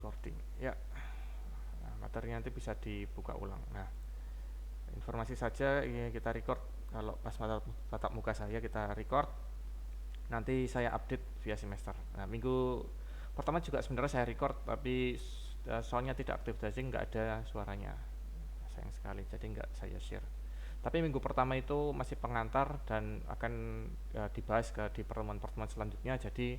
Recording ya. Nah, materi nanti bisa dibuka ulang. Nah, informasi saja ini kita record. Kalau pas tatap muka saya kita record, nanti saya update via semester. Nah, minggu pertama juga sebenarnya saya record, tapi soalnya tidak aktif jadi nggak ada suaranya, sayang sekali, jadi nggak saya share. Tapi minggu pertama itu masih pengantar dan akan dibahas di pertemuan-pertemuan selanjutnya, jadi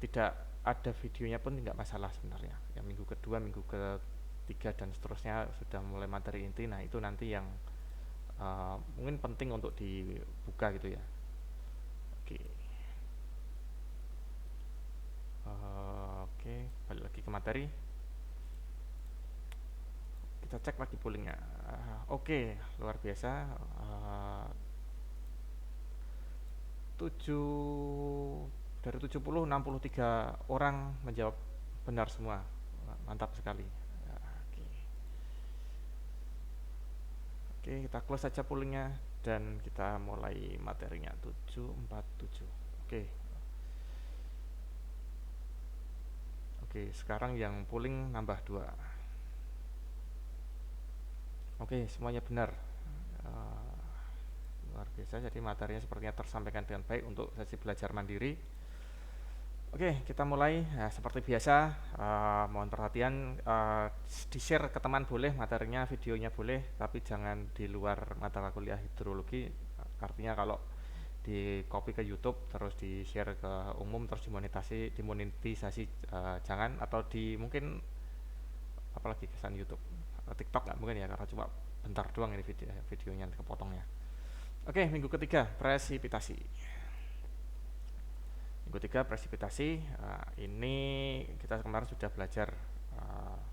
tidak ada videonya pun nggak masalah sebenarnya. Yang minggu kedua, minggu ketiga dan seterusnya sudah mulai materi inti. Nah itu nanti yang mungkin penting untuk dibuka gitu ya. Oke. Oke, balik lagi ke materi. Kita cek lagi pollingnya. Oke, luar biasa. 7 dari 70, 63 orang menjawab benar semua. Mantap sekali. Oke. Oke, kita close saja pollingnya dan kita mulai materinya. 747. Oke. Oke, sekarang yang polling nambah 2. Oke, semuanya benar. Uh, Luar biasa, jadi materinya sepertinya tersampaikan dengan baik untuk sesi belajar mandiri. Oke, kita mulai. Nah, seperti biasa, mohon perhatian, di-share ke teman boleh materinya, videonya boleh, tapi jangan di luar mata kuliah hidrologi. Artinya kalau di copy ke YouTube terus di-share ke umum terus dimonetisasi, jangan. Atau di mungkin apalagi kesan YouTube, TikTok nggak mungkin ya, karena cuma bentar doang ini videonya kepotongnya. Oke, minggu ketiga presipitasi. Minggu tiga presipitasi, ini kita kemarin sudah belajar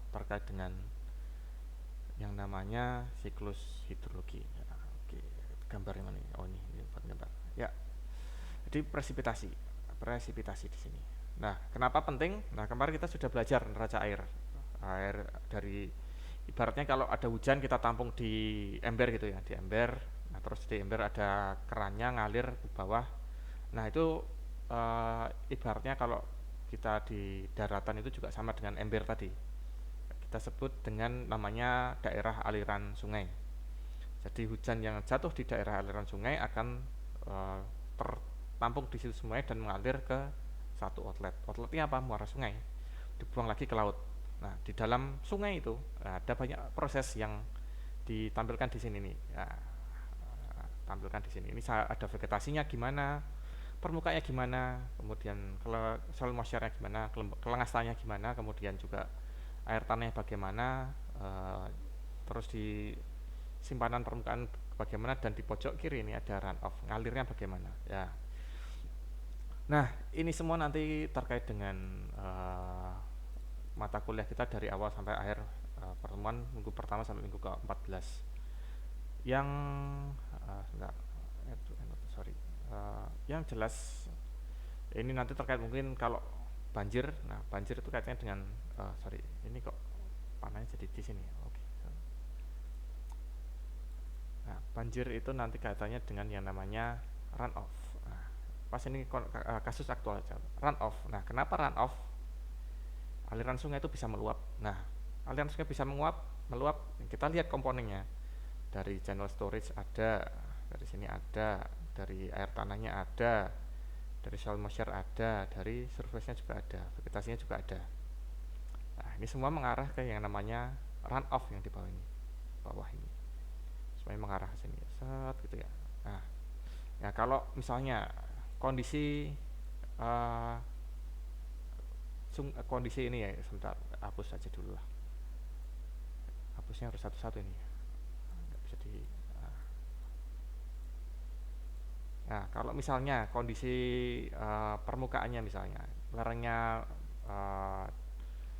terkait dengan yang namanya siklus hidrologi. Ya, oke, gambarnya mana? Oh ini buat gambar. Ya, jadi presipitasi di sini. Nah, kenapa penting? Nah, kemarin kita sudah belajar neraca air, air dari ibaratnya kalau ada hujan kita tampung di ember gitu ya, di ember. Nah, terus di ember ada kerannya ngalir ke bawah. Nah, itu ibaratnya kalau kita di daratan itu juga sama dengan ember tadi. Kita sebut dengan namanya daerah aliran sungai. Jadi hujan yang jatuh di daerah aliran sungai akan tertampung di situ sungai dan mengalir ke satu outlet. Outletnya apa? Muara sungai. Dibuang lagi ke laut. Nah, di dalam sungai itu ada banyak proses yang ditampilkan di sini nih. Nah, tampilkan di sini. Ini ada vegetasinya gimana, permukaannya gimana, kemudian soil moisture-nya gimana, kelengasannya gimana, kemudian juga air tanahnya bagaimana, terus di simpanan permukaan bagaimana, dan di pojok kiri ini ada runoff, ngalirnya bagaimana ya. Nah, ini semua nanti terkait dengan mata kuliah kita dari awal sampai akhir pertemuan minggu pertama sampai minggu ke-14. Yang enggak, sorry, yang jelas ini nanti terkait mungkin kalau banjir. Nah, banjir itu kaitannya dengan sorry, ini kok panahnya jadi di sini. Oke. Nah, banjir itu nanti kaitannya dengan yang namanya runoff. Nah, pas ini kasus aktual aja. Runoff. Nah, kenapa runoff? Aliran sungai itu bisa meluap. Nah, aliran sungai bisa meluap. Kita lihat komponennya. Dari channel storage ada, dari sini ada, dari air tanahnya ada, dari soil moisture ada, dari surface-nya juga ada, vegetasinya juga ada. Nah, ini semua mengarah ke yang namanya runoff yang di bawah ini. Bawah ini. Semuanya mengarah ke sini. Set gitu ya. Nah, ya kalau misalnya kondisi uh, kondisi ini ya, sebentar hapus saja dulu lah. Hapusnya harus satu-satu ini. Nggak bisa di. Nah, kalau misalnya kondisi permukaannya misalnya lerengnya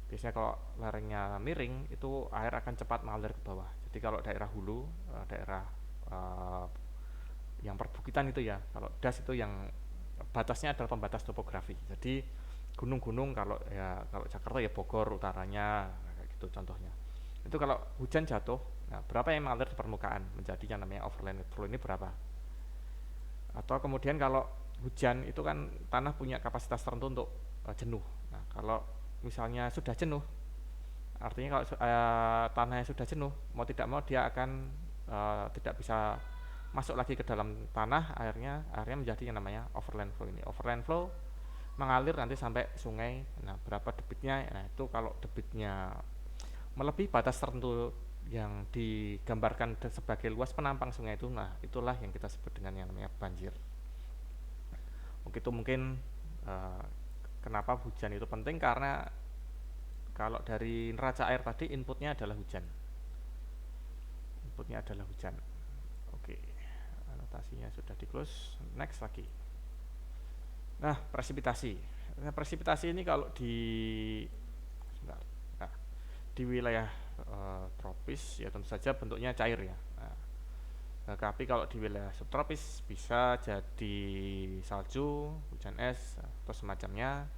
biasanya kalau lerengnya miring itu air akan cepat mengalir ke bawah. Jadi kalau daerah hulu, daerah yang perbukitan itu ya, kalau das itu yang batasnya adalah pembatas topografi. Jadi gunung-gunung kalau Jakarta ya Bogor utaranya, kayak gitu contohnya. Itu kalau hujan jatuh, nah berapa yang mengalir di permukaan menjadi yang namanya overland flow ini berapa? Atau kemudian kalau hujan itu kan tanah punya kapasitas tertentu untuk jenuh. Nah, kalau misalnya sudah jenuh, artinya kalau tanahnya sudah jenuh, mau tidak mau dia akan tidak bisa masuk lagi ke dalam tanah, akhirnya menjadi yang namanya overland flow. Ini overland flow mengalir nanti sampai sungai. Nah, berapa debitnya? Nah, itu kalau debitnya melebihi batas tertentu yang digambarkan sebagai luas penampang sungai itu, nah itulah yang kita sebut dengan yang namanya banjir. Oke, itu mungkin uh, kenapa hujan itu penting, karena kalau dari neraca air tadi inputnya adalah hujan. Inputnya adalah hujan. Oke, anotasinya sudah di close. Next lagi. Nah, presipitasi. Nah, presipitasi ini kalau di sebentar. Nah, di wilayah tropis ya tentu saja bentuknya cair ya. Nah, tapi kalau di wilayah subtropis bisa jadi salju, hujan es atau semacamnya.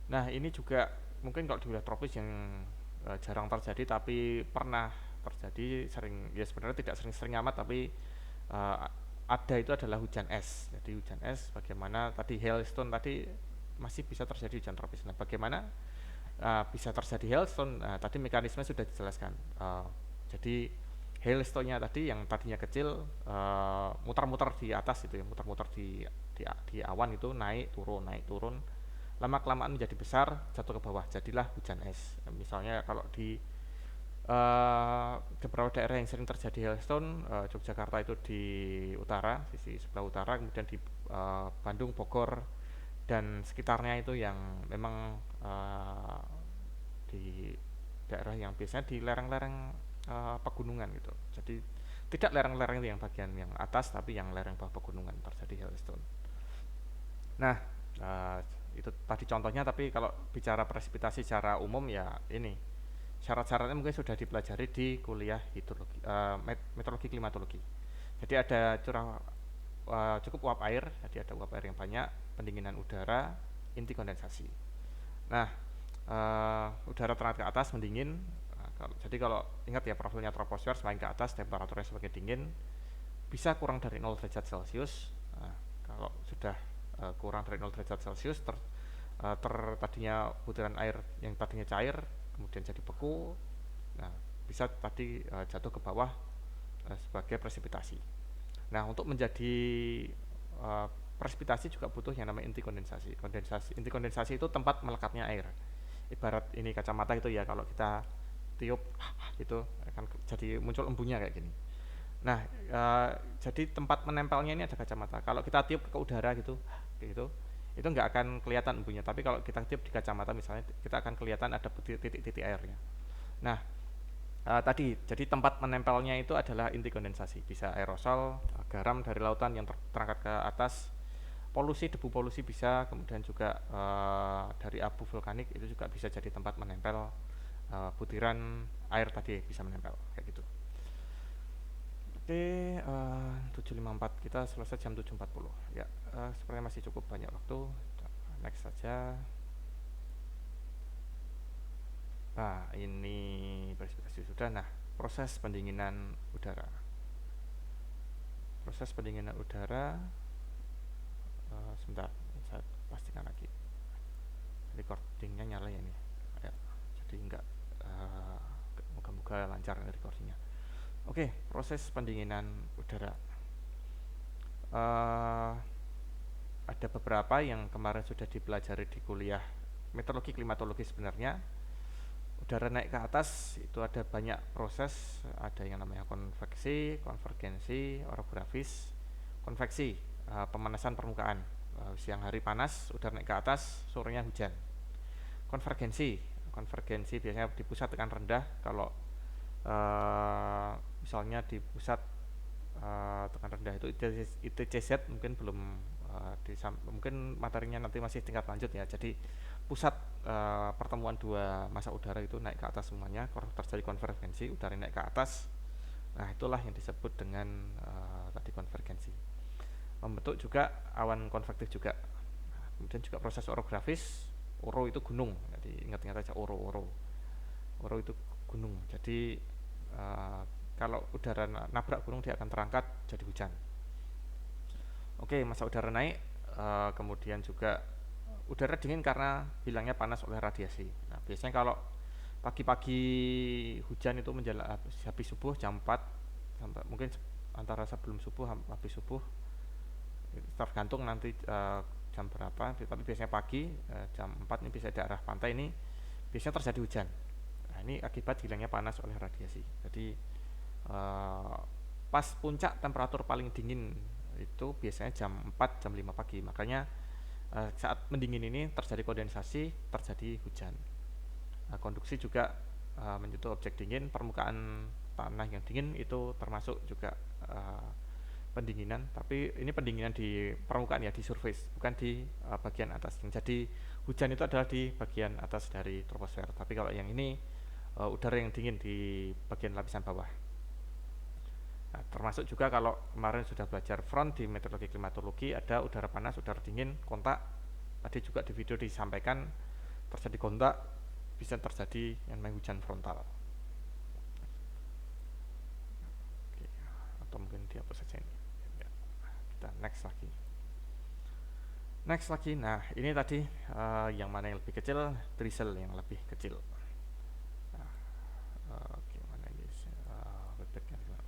Nah, ini juga mungkin kalau di wilayah tropis yang jarang terjadi tapi pernah terjadi, sering ya, sebenarnya tidak sering-sering amat, tapi uh, ada, itu adalah hujan es. Jadi hujan es, bagaimana tadi hailstone tadi masih bisa terjadi hujan tropis. Nah, bagaimana bisa terjadi hailstone? Nah, tadi mekanisme sudah dijelaskan. Jadi hailstone-nya tadi yang tadinya kecil muter-muter di atas itu ya, muter-muter di awan itu, naik turun, lama kelamaan menjadi besar, jatuh ke bawah, jadilah hujan es. Nah, misalnya kalau di beberapa daerah yang sering terjadi hailstone, Yogyakarta itu di utara, sisi sebelah utara, kemudian di Bandung, Bogor dan sekitarnya itu yang memang di daerah yang biasanya di lereng-lereng pegunungan gitu. Jadi tidak lereng-lereng yang bagian yang atas, tapi yang lereng bawah pegunungan terjadi hailstone. Nah, uh, itu tadi contohnya, tapi kalau bicara presipitasi secara umum ya ini syarat-syaratnya mungkin sudah dipelajari di kuliah hidrologi, meteorologi klimatologi. Jadi ada cukup uap air, jadi ada uap air yang banyak, pendinginan udara, inti kondensasi. Nah, udara terangkat ke atas mendingin. Jadi kalau ingat ya, profilnya troposfer, semakin ke atas temperaturnya semakin dingin, bisa kurang dari 0 derajat Celcius. Nah, kalau sudah kurang dari 0 derajat Celcius, tadinya butiran air yang tadinya cair kemudian jadi beku. Nah, bisa tadi jatuh ke bawah sebagai presipitasi. Nah, untuk menjadi presipitasi juga butuh yang namanya inti kondensasi. Inti kondensasi itu tempat melekatnya air. Ibarat ini kacamata itu ya, kalau kita tiup itu akan jadi muncul embunya kayak gini. Nah, jadi tempat menempelnya ini ada kacamata. Kalau kita tiup ke udara gitu, itu nggak akan kelihatan embunya. Tapi kalau kita tiup di kacamata misalnya, kita akan kelihatan ada titik-titik airnya. Nah, tadi jadi tempat menempelnya itu adalah inti kondensasi. Bisa aerosol, garam dari lautan yang terangkat ke atas, polusi, debu polusi bisa, kemudian juga dari abu vulkanik itu juga bisa jadi tempat menempel, butiran air tadi bisa menempel kayak gitu. Oke, 7.54, kita selesai jam 7.40 ya. Sepertinya masih cukup banyak waktu. Next saja. Nah, ini presentasi sudah. Nah, proses pendinginan udara. Proses pendinginan udara, sebentar, saya pastikan lagi. Recordingnya nyala ya ini. Ya, jadi enggak, moga-moga lancar recordingnya. Oke, proses pendinginan udara. Ada beberapa yang kemarin sudah dipelajari di kuliah meteorologi klimatologi. Sebenarnya udara naik ke atas itu ada banyak proses, ada yang namanya konveksi, konvergensi, orografis. Konveksi, pemanasan permukaan, siang hari panas, udara naik ke atas, sorenya hujan. Konvergensi, konvergensi biasanya di pusat tekan rendah. Kalau misalnya di pusat tekan rendah itu ITCZ, mungkin belum mungkin materinya nanti masih tingkat lanjut ya. Jadi pusat pertemuan dua massa udara itu naik ke atas semuanya, terjadi konvergensi, udara naik ke atas. Nah, itulah yang disebut dengan tadi konvergensi. Membentuk juga awan konvektif juga. Kemudian juga proses orografis. Oro itu gunung, jadi ingat-ingat aja oro itu gunung. Jadi kalau udara nabrak gunung, dia akan terangkat jadi hujan. Oke, massa udara naik, kemudian juga udara dingin karena hilangnya panas oleh radiasi. Nah, biasanya kalau pagi-pagi hujan itu menjelang habis subuh jam 4 sampai mungkin antara sebelum subuh habis subuh, tergantung nanti jam berapa, tapi biasanya pagi jam 4 ini bisa di arah pantai ini biasanya terjadi hujan. Nah, ini akibat hilangnya panas oleh radiasi. Jadi eh, pas puncak temperatur paling dingin itu biasanya jam 4 jam 5 pagi. Makanya saat mendingin ini terjadi kondensasi, terjadi hujan. Konduksi juga menyentuh objek dingin, permukaan tanah yang dingin itu termasuk juga pendinginan, tapi ini pendinginan di permukaan ya, di surface, bukan di bagian atas. Jadi hujan itu adalah di bagian atas dari troposfer, tapi kalau yang ini udara yang dingin di bagian lapisan bawah. Nah, termasuk juga kalau kemarin sudah belajar front di meteorologi klimatologi, ada udara panas, udara dingin, kontak. Tadi juga di video disampaikan terjadi kontak, bisa terjadi yang namanya hujan frontal. Oke, atau mungkin dihapus saja ini. Ya, kita next lagi. Next lagi, nah ini tadi yang mana yang lebih kecil, drizzle yang lebih kecil. Nah, oke, mana ini?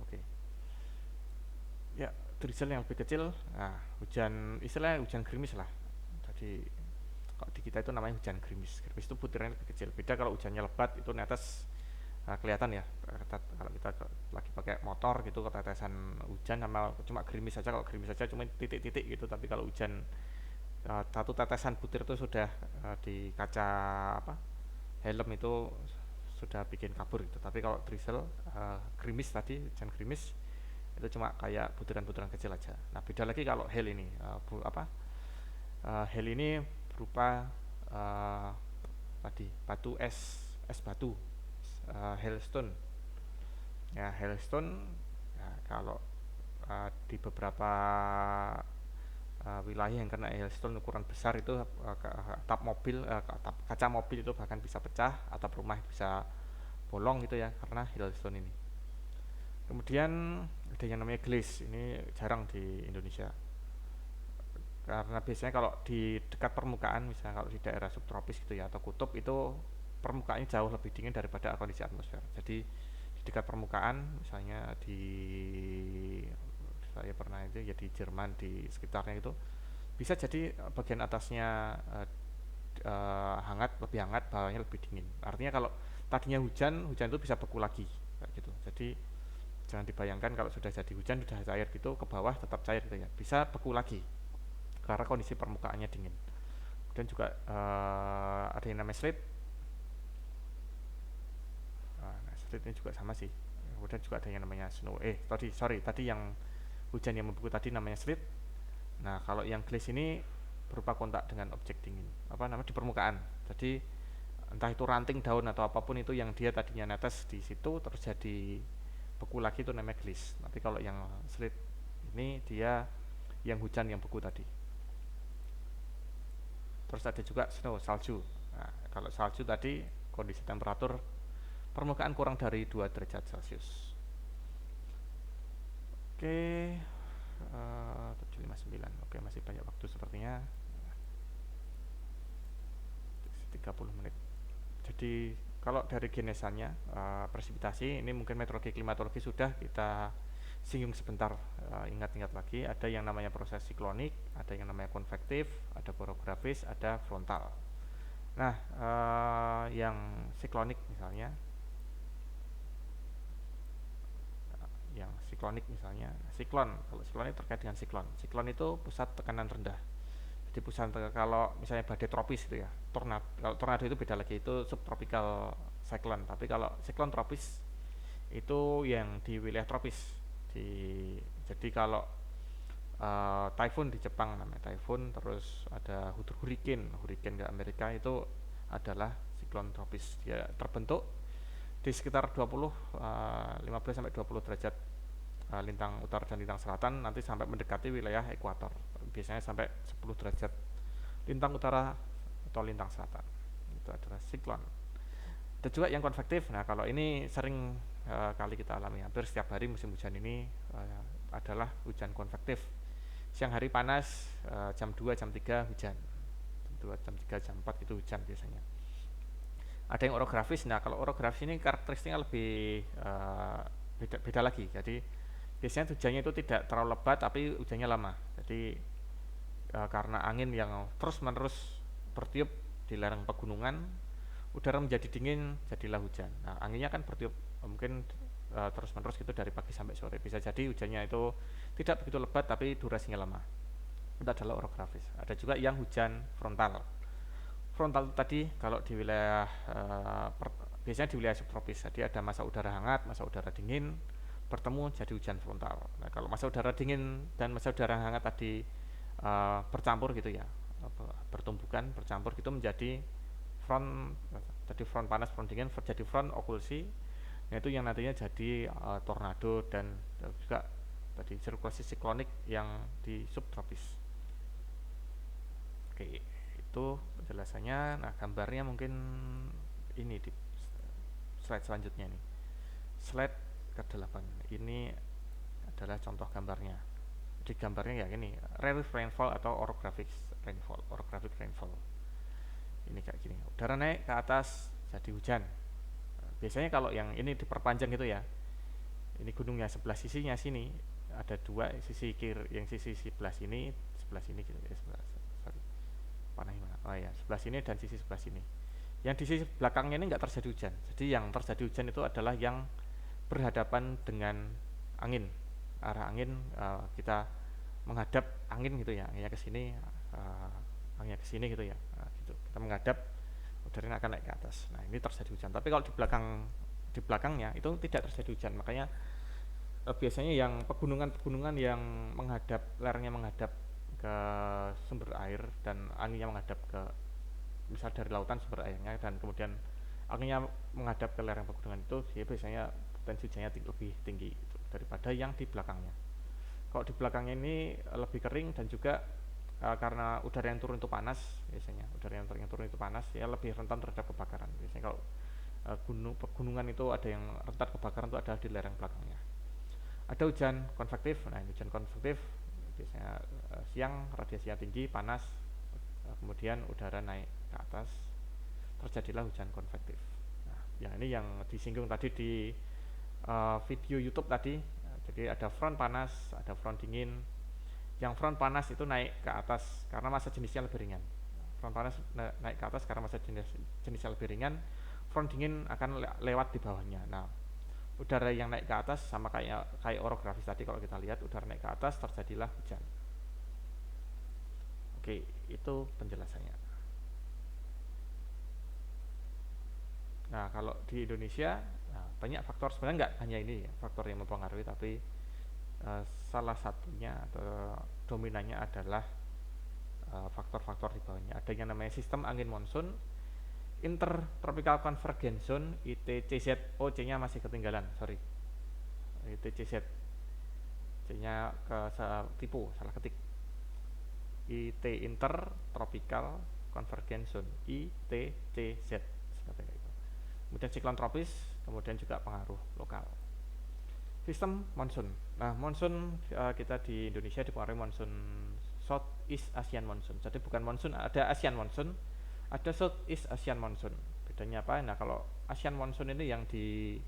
Oke. Ya, drizzle yang lebih kecil. Nah, hujan istilahnya hujan gerimis lah. Jadi kalau di kita itu namanya hujan gerimis. Gerimis itu butirannya lebih kecil. Beda kalau hujannya lebat itu netes kelihatan ya. Kalau kita lagi pakai motor gitu ketetesan hujan sama cuma gerimis saja. Kalau gerimis saja cuma titik-titik gitu. Tapi kalau hujan satu tetesan butir itu sudah di kaca apa helm itu sudah bikin kabur gitu. Tapi kalau drizzle gerimis tadi hujan gerimis itu cuma kayak butiran-butiran kecil aja. Nah beda lagi kalau hail ini hail ini berupa tadi batu es batu, hailstone ya. Hailstone ya, kalau di beberapa wilayah yang kena hailstone ukuran besar itu atap mobil, kaca mobil itu bahkan bisa pecah, atap rumah bisa bolong gitu ya karena hailstone ini. Kemudian ada yang namanya glaze, ini jarang di Indonesia karena biasanya kalau di dekat permukaan, misalnya kalau di daerah subtropis gitu ya atau kutub, itu permukaannya jauh lebih dingin daripada kondisi atmosfer. Jadi di dekat permukaan, misalnya di saya pernah itu ya di Jerman di sekitarnya itu bisa jadi bagian atasnya hangat, lebih hangat, bawahnya lebih dingin. Artinya kalau tadinya hujan itu bisa beku lagi kayak gitu. Jadi jangan dibayangkan kalau sudah jadi hujan sudah cair gitu ke bawah tetap cair gitu ya, bisa beku lagi karena kondisi permukaannya dingin. Kemudian juga ada yang namanya sleet. Nah, sleet ini juga sama sih. Kemudian juga ada yang namanya snow. Tadi yang hujan yang membeku tadi namanya sleet. Nah kalau yang glaze ini berupa kontak dengan objek dingin, apa namanya, di permukaan. Jadi entah itu ranting daun atau apapun itu yang dia tadinya netes di situ terus jadi beku lagi, itu namanya glaze. Tapi kalau yang sleet ini dia yang hujan yang beku tadi. Terus ada juga snow, salju. Nah, kalau salju tadi kondisi temperatur permukaan kurang dari 2 derajat Celcius. Oke, 759. Oke, masih banyak waktu sepertinya. 30 menit. Jadi kalau dari genesannya presipitasi ini mungkin meteorologi klimatologi sudah kita singgung sebentar. Ingat-ingat lagi, ada yang namanya proses siklonik, ada yang namanya konvektif, ada borografis, ada frontal. Nah yang siklonik misalnya, siklon. Kalau siklon itu terkait dengan siklon itu pusat tekanan rendah. Jadi kalau misalnya badai tropis itu ya, kalau tornado itu beda lagi, itu subtropical cyclone. Tapi kalau siklon tropis itu yang di wilayah tropis. Jadi kalau typhoon di Jepang namanya typhoon, terus ada hurricane ke Amerika, itu adalah siklon tropis. Dia terbentuk di sekitar 15 sampai 20 derajat lintang utara dan lintang selatan, nanti sampai mendekati wilayah ekuator. Biasanya sampai 10 derajat lintang utara atau lintang selatan. Itu adalah siklon. Ada juga yang konvektif. Nah, kalau ini sering kali kita alami, hampir setiap hari musim hujan ini adalah hujan konvektif. Siang hari panas, jam 2, jam 3 hujan. 2 jam 3 jam 4 itu hujan biasanya. Ada yang orografis. Nah kalau orografis ini karakteristiknya lebih beda lagi. Jadi biasanya hujannya itu tidak terlalu lebat tapi hujannya lama. Jadi karena angin yang terus menerus bertiup di lereng pegunungan, udara menjadi dingin, jadilah hujan. Nah anginnya kan bertiup mungkin terus menerus gitu dari pagi sampai sore. Bisa jadi hujannya itu tidak begitu lebat tapi durasinya lama. Itu adalah orografis. Ada juga yang hujan frontal. Frontal tadi kalau di wilayah biasanya di wilayah subtropis. Jadi ada masa udara hangat, masa udara dingin bertemu jadi hujan frontal. Nah, kalau masa udara dingin dan masa udara hangat tadi bercampur gitu ya, bertumbukan, bercampur gitu menjadi front, tadi front panas, front dingin, jadi front okulusi. Nah, itu yang nantinya jadi tornado dan juga tadi sirkulasi siklonik yang di subtropis. Oke, itu penjelasannya. Nah, gambarnya mungkin ini di slide selanjutnya nih. Slide ke-8. Ini adalah contoh gambarnya. Di gambarnya ya ini, relief rainfall atau orographic rainfall, Ini kayak gini. Udara naik ke atas jadi hujan. Biasanya kalau yang ini diperpanjang gitu ya. Ini gunungnya sebelah sisinya sini ada dua sisi kiri, yang sisi sebelah sini gitu ya, oh ya, sebelah sini dan sisi sebelah sini. Yang di sisi belakangnya ini nggak terjadi hujan. Jadi yang terjadi hujan itu adalah yang berhadapan dengan angin, arah angin, kita menghadap angin gitu ya, anginnya ke sini, anginnya ke sini gitu ya, gitu. Kita menghadap, udaranya akan naik ke atas. Nah ini terjadi hujan. Tapi kalau di belakangnya itu tidak terjadi hujan. Makanya biasanya yang pegunungan yang menghadap, lerengnya menghadap ke sumber air dan anginnya menghadap ke, misal dari lautan sumber airnya, dan kemudian anginnya menghadap ke lereng pegunungan itu, biasanya potensi hujannya lebih tinggi gitu, daripada yang di belakangnya. Kalau di belakangnya ini lebih kering dan juga karena udara yang turun itu panas, biasanya udara yang turun itu panas ya, lebih rentan terhadap kebakaran. Biasanya kalau pegunungan itu ada yang rentan kebakaran itu ada di lereng belakangnya. Ada hujan konvektif. Nah, hujan konvektif biasanya siang radiasinya tinggi, panas, kemudian udara naik ke atas, terjadilah hujan konvektif. Nah, yang ini yang disinggung tadi di video YouTube tadi. Jadi ada front panas, ada front dingin. Yang front panas itu naik ke atas karena massa jenisnya lebih ringan. Front panas naik ke atas karena massa jenisnya lebih ringan. Front dingin akan lewat di bawahnya. Nah, udara yang naik ke atas sama kayak orografis tadi, kalau kita lihat udara naik ke atas terjadilah hujan. Oke, itu penjelasannya. Nah, kalau di Indonesia banyak faktor, sebenarnya nggak hanya ini ya, faktor yang mempengaruhi, tapi salah satunya atau dominannya adalah faktor-faktor di bawahnya. Ada yang namanya sistem angin monsun, Intertropical Convergence Zone, ITCZ. Oh, C-nya masih ketinggalan, sorry. ITCZ. C-nya tipu, salah ketik. IT Intertropical Convergence Zone, ITCZ. Kemudian siklon tropis, kemudian juga pengaruh lokal. Sistem monsun. Nah, monsun kita di Indonesia dipengaruhi monsun Southeast Asian monsun. Jadi bukan monsun, ada Asian monsun, ada Southeast Asian monsun. Bedanya apa? Nah, kalau Asian monsun ini yang di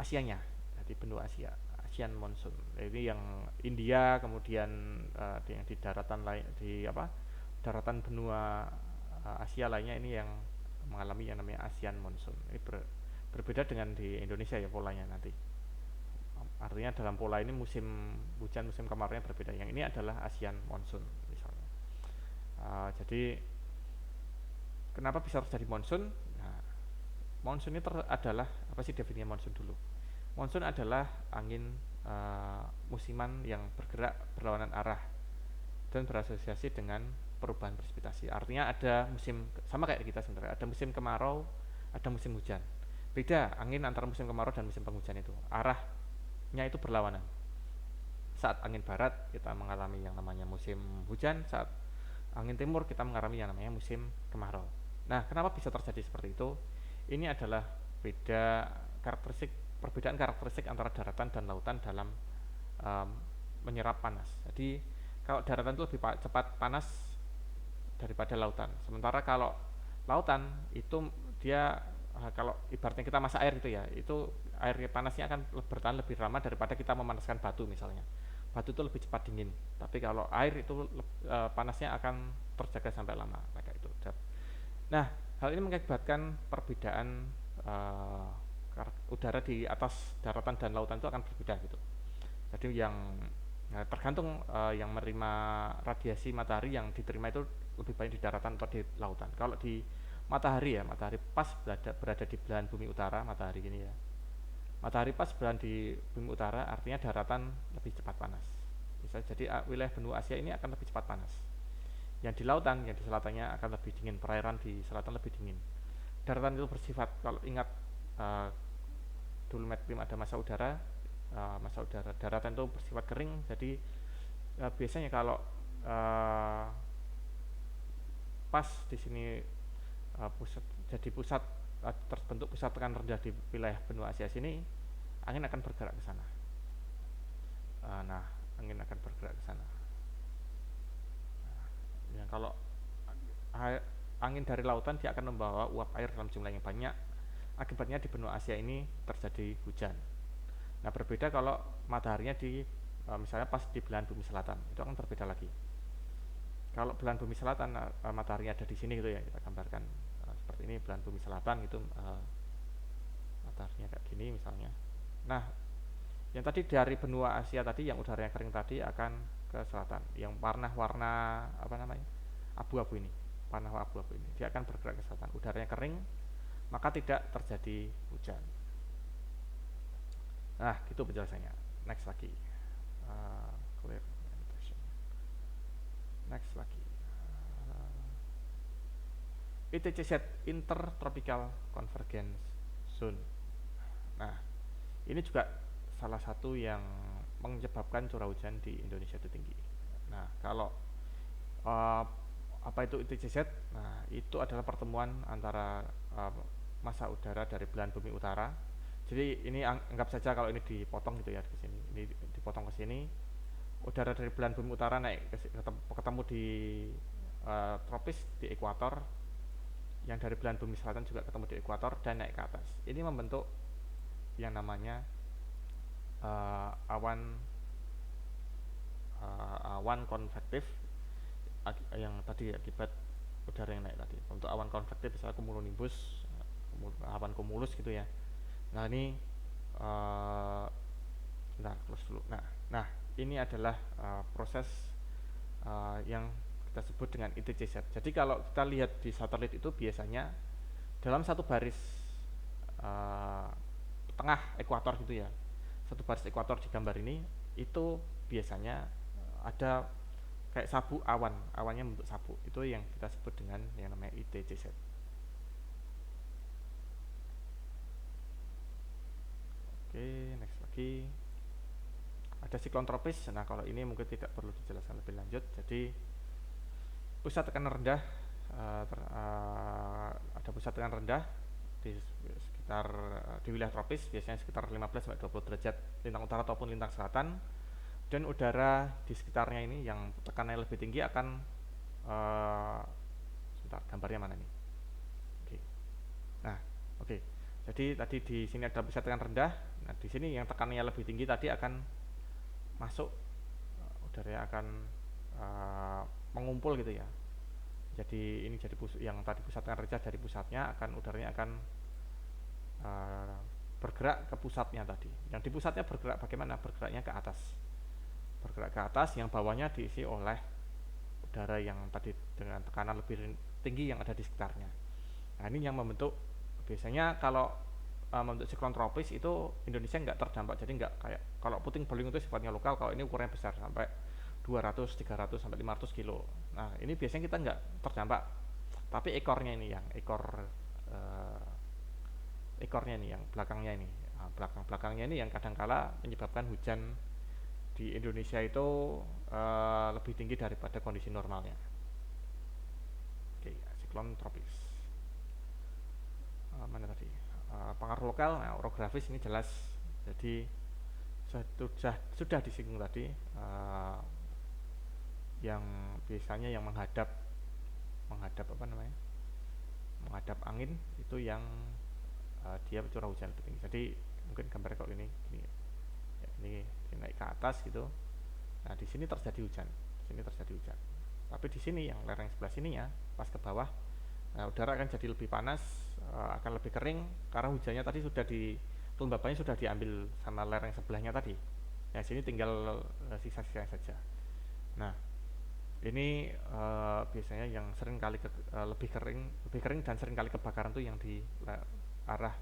Asianya, di benua Asia, Asian monsun. Ini yang India, kemudian yang di daratan lain, di daratan benua Asia lainnya, ini yang mengalami yang namanya Asian monsun. Ini berbeda dengan di Indonesia ya polanya nanti. Artinya dalam pola ini musim hujan, musim kemaraunya berbeda. Yang ini adalah Asian monsun misalnya. Jadi kenapa bisa terjadi monsun? Nah, monsun ini adalah apa sih definisinya monsun dulu? Monsun adalah angin musiman yang bergerak berlawanan arah dan berasosiasi dengan perubahan presipitasi. Artinya ada musim, sama kayak kita sebenarnya, ada musim kemarau, ada musim hujan. Beda angin antara musim kemarau dan musim penghujan itu, arahnya itu berlawanan. Saat angin barat kita mengalami yang namanya musim hujan, saat angin timur kita mengalami yang namanya musim kemarau. Nah, kenapa bisa terjadi seperti itu? Ini adalah perbedaan karakteristik antara daratan dan lautan dalam menyerap panas. Jadi kalau daratan itu lebih cepat panas daripada lautan. Sementara kalau lautan itu dia kalau ibaratnya kita masak air gitu ya, itu air panasnya akan bertahan lebih lama daripada kita memanaskan batu misalnya. Batu itu lebih cepat dingin, tapi kalau air itu panasnya akan terjaga sampai lama kayak itu. Nah, hal ini mengakibatkan perbedaan uh, udara di atas daratan dan lautan itu akan berbeda gitu. Jadi tergantung yang menerima radiasi matahari yang diterima itu lebih banyak di daratan atau di lautan. Kalau di matahari ya, matahari pas berada di belahan bumi utara, matahari ini ya. Matahari pas berada di bumi utara artinya daratan lebih cepat panas. Bisa jadi wilayah benua Asia ini akan lebih cepat panas. Yang di lautan, yang di selatannya akan lebih dingin, perairan di selatan lebih dingin. Daratan itu bersifat, kalau ingat uh, dulu Medclim ada masa udara daratan itu bersifat kering, jadi biasanya kalau uh, pas di sini pusat terbentuk pusat tekanan rendah di wilayah benua Asia sini, angin akan bergerak ke sana. Nah, angin akan bergerak ke sana. Ya, kalau angin dari lautan dia akan membawa uap air dalam jumlah yang banyak. Akibatnya di benua Asia ini terjadi hujan. Nah, berbeda kalau mataharinya misalnya pas di belahan bumi selatan, itu akan berbeda lagi. Kalau belahan bumi selatan mataharinya ada di sini gitu ya, kita gambarkan seperti ini belahan bumi selatan itu mataharinya kayak gini misalnya. Nah, yang tadi dari benua Asia tadi yang udaranya kering tadi akan ke selatan, yang warna-warna apa namanya abu-abu ini, warna abu-abu ini dia akan bergerak ke selatan. Udaranya kering, maka tidak terjadi hujan. Nah, gitu penjelasannya. Next lagi. Clear. Next lagi. ITCZ, Intertropical Convergence Zone. Nah, ini juga salah satu yang menyebabkan curah hujan di Indonesia itu tinggi. Nah, kalau apa itu ITCZ? Nah, itu adalah pertemuan antara massa udara dari belahan bumi utara. Jadi ini anggap saja kalau ini dipotong gitu ya ke sini. Ini dipotong ke sini. Udara dari belahan bumi utara naik ketemu di tropis di ekuator. Yang dari belahan bumi selatan juga ketemu di ekuator dan naik ke atas. Ini membentuk yang namanya awan konvektif yang tadi akibat udara yang naik tadi. Untuk awan konvektif misalnya cumulonimbus, awan cumulus gitu ya. Nah, ini close dulu. Nah, ini adalah proses yang kita sebut dengan ITCZ. Jadi kalau kita lihat di satelit itu biasanya dalam satu baris tengah ekuator gitu ya, satu baris ekuator di gambar ini itu biasanya ada kayak sabuk awannya bentuk sabuk, itu yang kita sebut dengan yang namanya ITCZ. Oke, next lagi ada siklon tropis. Nah, kalau ini mungkin tidak perlu dijelaskan lebih lanjut. Jadi pusat tekanan rendah ada pusat tekanan rendah di sekitar di wilayah tropis, biasanya sekitar 15-20 derajat lintang utara ataupun lintang selatan, dan udara di sekitarnya ini yang tekanannya lebih tinggi akan sebentar, gambarnya mana nih? Oke. Nah, oke. Jadi tadi di sini ada pusat tekanan rendah. Nah, di sini yang tekanannya lebih tinggi tadi akan masuk, udaranya akan mengumpul gitu ya. Jadi ini jadi yang tadi pusat tekanan rendah dari pusatnya akan udaranya akan bergerak ke pusatnya tadi. Yang di pusatnya bergerak bagaimana? Bergeraknya ke atas. Bergerak ke atas, yang bawahnya diisi oleh udara yang tadi dengan tekanan lebih tinggi yang ada di sekitarnya. Nah, ini yang membentuk, biasanya kalau membentuk siklon tropis itu Indonesia nggak terdampak. Jadi nggak kayak kalau puting beliung itu sifatnya lokal, kalau ini ukurannya besar sampai 200, 300 sampai 500 kilo. Nah, ini biasanya kita nggak terdampak. Tapi ekornya ini yang ekornya ini yang belakangnya ini. Nah, belakangnya ini yang kadangkala menyebabkan hujan di Indonesia itu lebih tinggi daripada kondisi normalnya. Oke, siklon tropis. Mana tadi? Pengaruh lokal, nah, orografis ini jelas. Jadi sudah disinggung tadi, yang biasanya yang menghadap menghadap apa namanya, menghadap angin itu yang dia curah hujan lebih tinggi. Jadi mungkin gambarnya kalau ini ya, ini naik ke atas gitu. Nah di sini terjadi hujan, di sini terjadi hujan. Tapi di sini yang lereng sebelah sininya pas ke bawah, nah, udara akan jadi lebih panas, akan lebih kering karena hujannya tadi sudah kelembabannya sudah diambil sama lereng sebelahnya tadi. Nah sini tinggal sisa-sisanya saja. Nah ini biasanya yang sering kali lebih kering dan sering kali kebakaran tuh yang di arah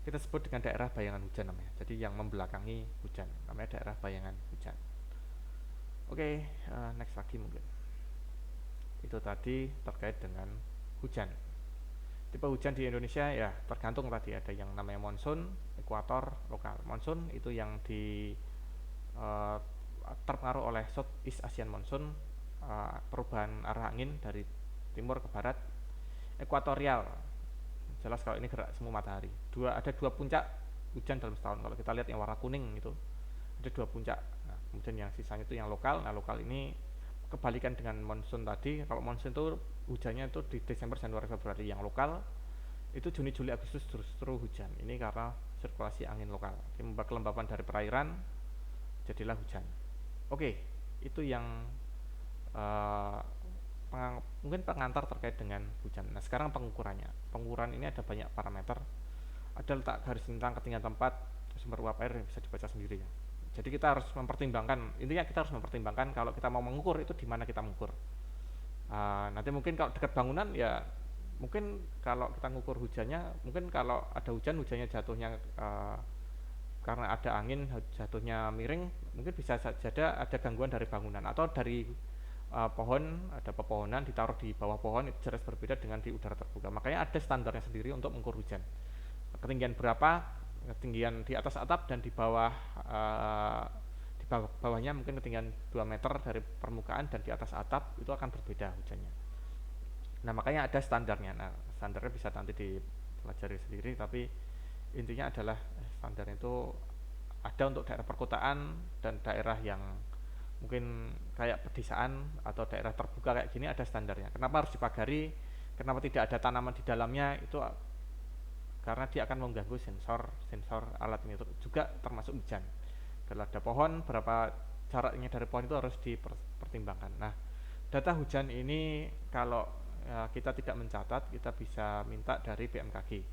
kita sebut dengan daerah bayangan hujan namanya. Jadi yang membelakangi hujan namanya daerah bayangan hujan. Oke, next lagi mungkin. Itu tadi terkait dengan hujan. Tipe hujan di Indonesia ya tergantung tadi, ada yang namanya monsun, ekuator, lokal. Monsun itu yang uh, terpengaruh oleh Southeast Asian monsoon, perubahan arah angin dari timur ke barat. Ekuatorial, jelas kalau ini gerak semu matahari. Ada dua puncak hujan dalam setahun. Kalau kita lihat yang warna kuning itu ada dua puncak. Nah, kemudian yang sisanya itu yang lokal. Nah lokal ini kebalikan dengan monsun tadi. Kalau monsun itu hujannya itu di Desember, Januari, Februari. Yang lokal itu Juni, Juli, Agustus justru hujan. Ini karena sirkulasi angin lokal. Kelembapan dari perairan jadilah hujan. Oke, itu yang uh, mungkin pengantar terkait dengan hujan. Nah sekarang pengukurannya. Pengukuran ini ada banyak parameter. Ada letak garis lintang, ketinggian tempat, sumber uap air yang bisa dibaca sendiri ya. Jadi kita harus mempertimbangkan, intinya kita harus mempertimbangkan kalau kita mau mengukur itu di mana kita mengukur. Nanti mungkin kalau dekat bangunan ya mungkin kalau kita ngukur hujannya, mungkin kalau ada hujannya jatuhnya karena ada angin jatuhnya miring, mungkin bisa saja ada gangguan dari bangunan atau dari pohon, ada pepohonan ditaruh di bawah pohon itu jelas berbeda dengan di udara terbuka. Makanya ada standarnya sendiri untuk mengukur hujan. Ketinggian berapa, ketinggian di atas atap dan di bawah bawahnya mungkin ketinggian 2 meter dari permukaan dan di atas atap itu akan berbeda hujannya. Nah makanya ada standarnya. Nah standarnya bisa nanti dipelajari sendiri, tapi intinya adalah standar itu ada untuk daerah perkotaan dan daerah yang mungkin kayak pedesaan atau daerah terbuka kayak gini ada standarnya. Kenapa harus dipagari? Kenapa tidak ada tanaman di dalamnya? Itu karena dia akan mengganggu sensor alat ini juga termasuk hujan. Kalau ada pohon, berapa jaraknya dari pohon itu harus dipertimbangkan. Nah, data hujan ini kalau kita tidak mencatat, kita bisa minta dari BMKG.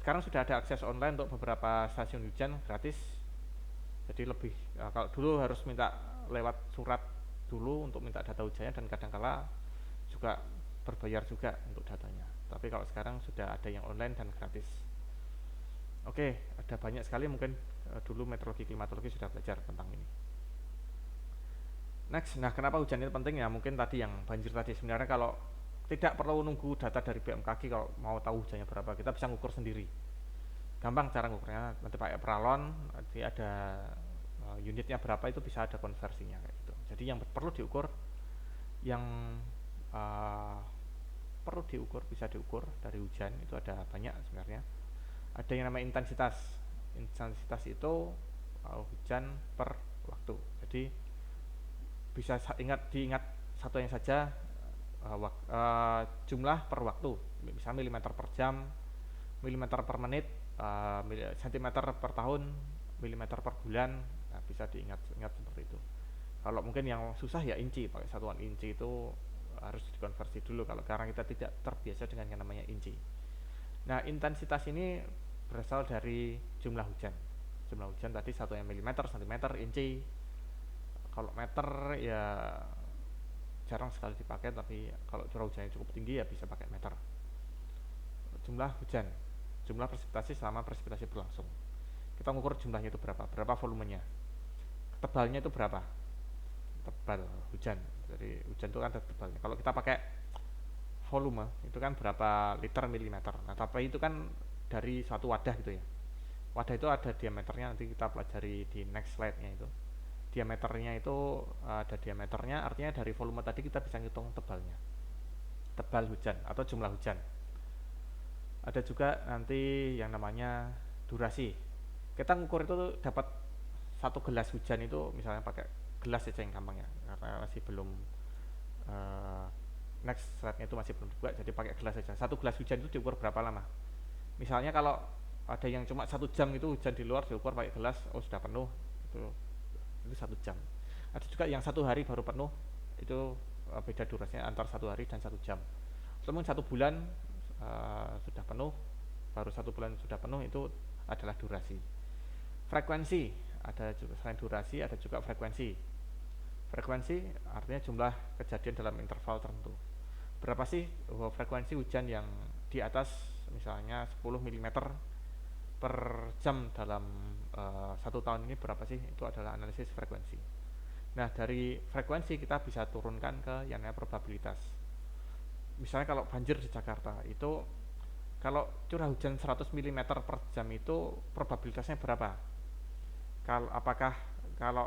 Sekarang sudah ada akses online untuk beberapa stasiun hujan gratis. Jadi lebih kalau dulu harus minta lewat surat dulu untuk minta data hujannya dan kadangkala juga berbayar juga untuk datanya. Tapi kalau sekarang sudah ada yang online dan gratis. Oke, ada banyak sekali mungkin dulu meteorologi klimatologi sudah belajar tentang ini. Next, nah kenapa hujan itu penting ya? Mungkin tadi yang banjir tadi sebenarnya kalau tidak perlu nunggu data dari BMKG kalau mau tahu hujannya berapa, kita bisa ngukur sendiri. Gampang cara ngukurnya, nanti pakai peralon, nanti ada unitnya berapa itu bisa ada konversinya kayak gitu. Jadi yang perlu diukur, yang perlu diukur bisa diukur dari hujan itu ada banyak sebenarnya. Ada yang namanya intensitas. Intensitas itu hujan per waktu. Jadi bisa diingat satu yang saja, jumlah per waktu, misalnya milimeter per jam, milimeter per menit, sentimeter per tahun, milimeter per bulan. Nah, bisa diingat seperti itu. Kalau mungkin yang susah ya inci, pakai satuan inci itu harus dikonversi dulu kalau sekarang kita tidak terbiasa dengan yang namanya inci. Nah, intensitas ini berasal dari jumlah hujan. Jumlah hujan tadi satunya milimeter, sentimeter, inci. Kalau meter ya jarang sekali dipakai, tapi kalau curah hujannya cukup tinggi ya bisa pakai meter. Jumlah hujan, jumlah presipitasi selama presipitasi berlangsung. Kita mengukur jumlahnya itu berapa volumenya. Tebalnya itu berapa? Tebal hujan. Jadi hujan itu kan ada tebalnya. Kalau kita pakai volume itu kan berapa liter milimeter. Nah, tapi itu kan dari suatu wadah gitu ya. Wadah itu ada diameternya, nanti kita pelajari di next slide-nya itu. Diameternya itu ada diameternya, artinya dari volume tadi kita bisa ngitung tebalnya. Tebal hujan atau jumlah hujan. Ada juga nanti yang namanya durasi. Kita ngukur itu dapat satu gelas hujan itu misalnya pakai gelas aja yang gampang ya, karena masih belum next slide-nya itu masih belum dibuka, jadi pakai gelas saja. Satu gelas hujan itu diukur berapa lama? Misalnya kalau ada yang cuma 1 jam itu hujan di luar, diukur pakai gelas, oh sudah penuh, itu 1 jam. Ada juga yang 1 hari baru penuh, itu beda durasinya antar 1 hari dan 1 jam. Namun 1 bulan sudah penuh, baru 1 bulan sudah penuh, itu adalah durasi. Frekuensi, ada juga selain durasi ada juga frekuensi. Frekuensi artinya jumlah kejadian dalam interval tertentu. Berapa sih frekuensi hujan yang di atas misalnya 10 mm per jam dalam 1 tahun ini, berapa sih? Itu adalah analisis frekuensi. Nah, dari frekuensi kita bisa turunkan ke yang namanya probabilitas. Misalnya kalau banjir di Jakarta itu, kalau curah hujan 100 mm per jam itu probabilitasnya berapa? Apakah kalau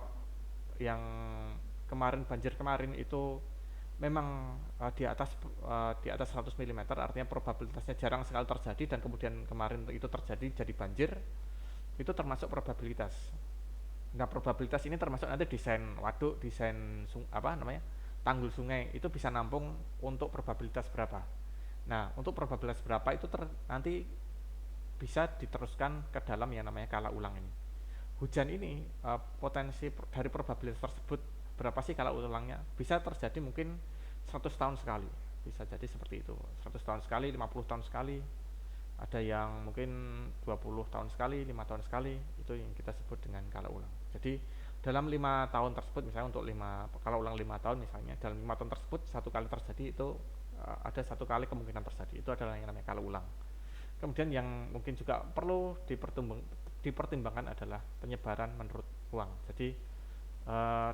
yang kemarin banjir kemarin itu memang di atas 100 mm, artinya probabilitasnya jarang sekali terjadi, dan kemudian kemarin itu terjadi jadi banjir, itu termasuk probabilitas. Nah, probabilitas ini termasuk nanti desain waduk, desain tanggul sungai, itu bisa nampung untuk probabilitas berapa. Nah, untuk probabilitas berapa itu nanti bisa diteruskan ke dalam yang namanya kala ulang ini. Hujan ini potensi dari probabilitas tersebut berapa sih kala ulangnya? Bisa terjadi mungkin 100 tahun sekali, bisa jadi seperti itu. 100 tahun sekali, 50 tahun sekali, ada yang mungkin 20 tahun sekali, 5 tahun sekali, itu yang kita sebut dengan kala ulang. Jadi dalam 5 tahun tersebut, misalnya untuk kala ulang 5 tahun misalnya, dalam 5 tahun tersebut satu kali terjadi, itu ada satu kali kemungkinan terjadi, itu adalah yang namanya kala ulang. Kemudian yang mungkin juga perlu dipertimbangkan adalah penyebaran menurut ruang. Jadi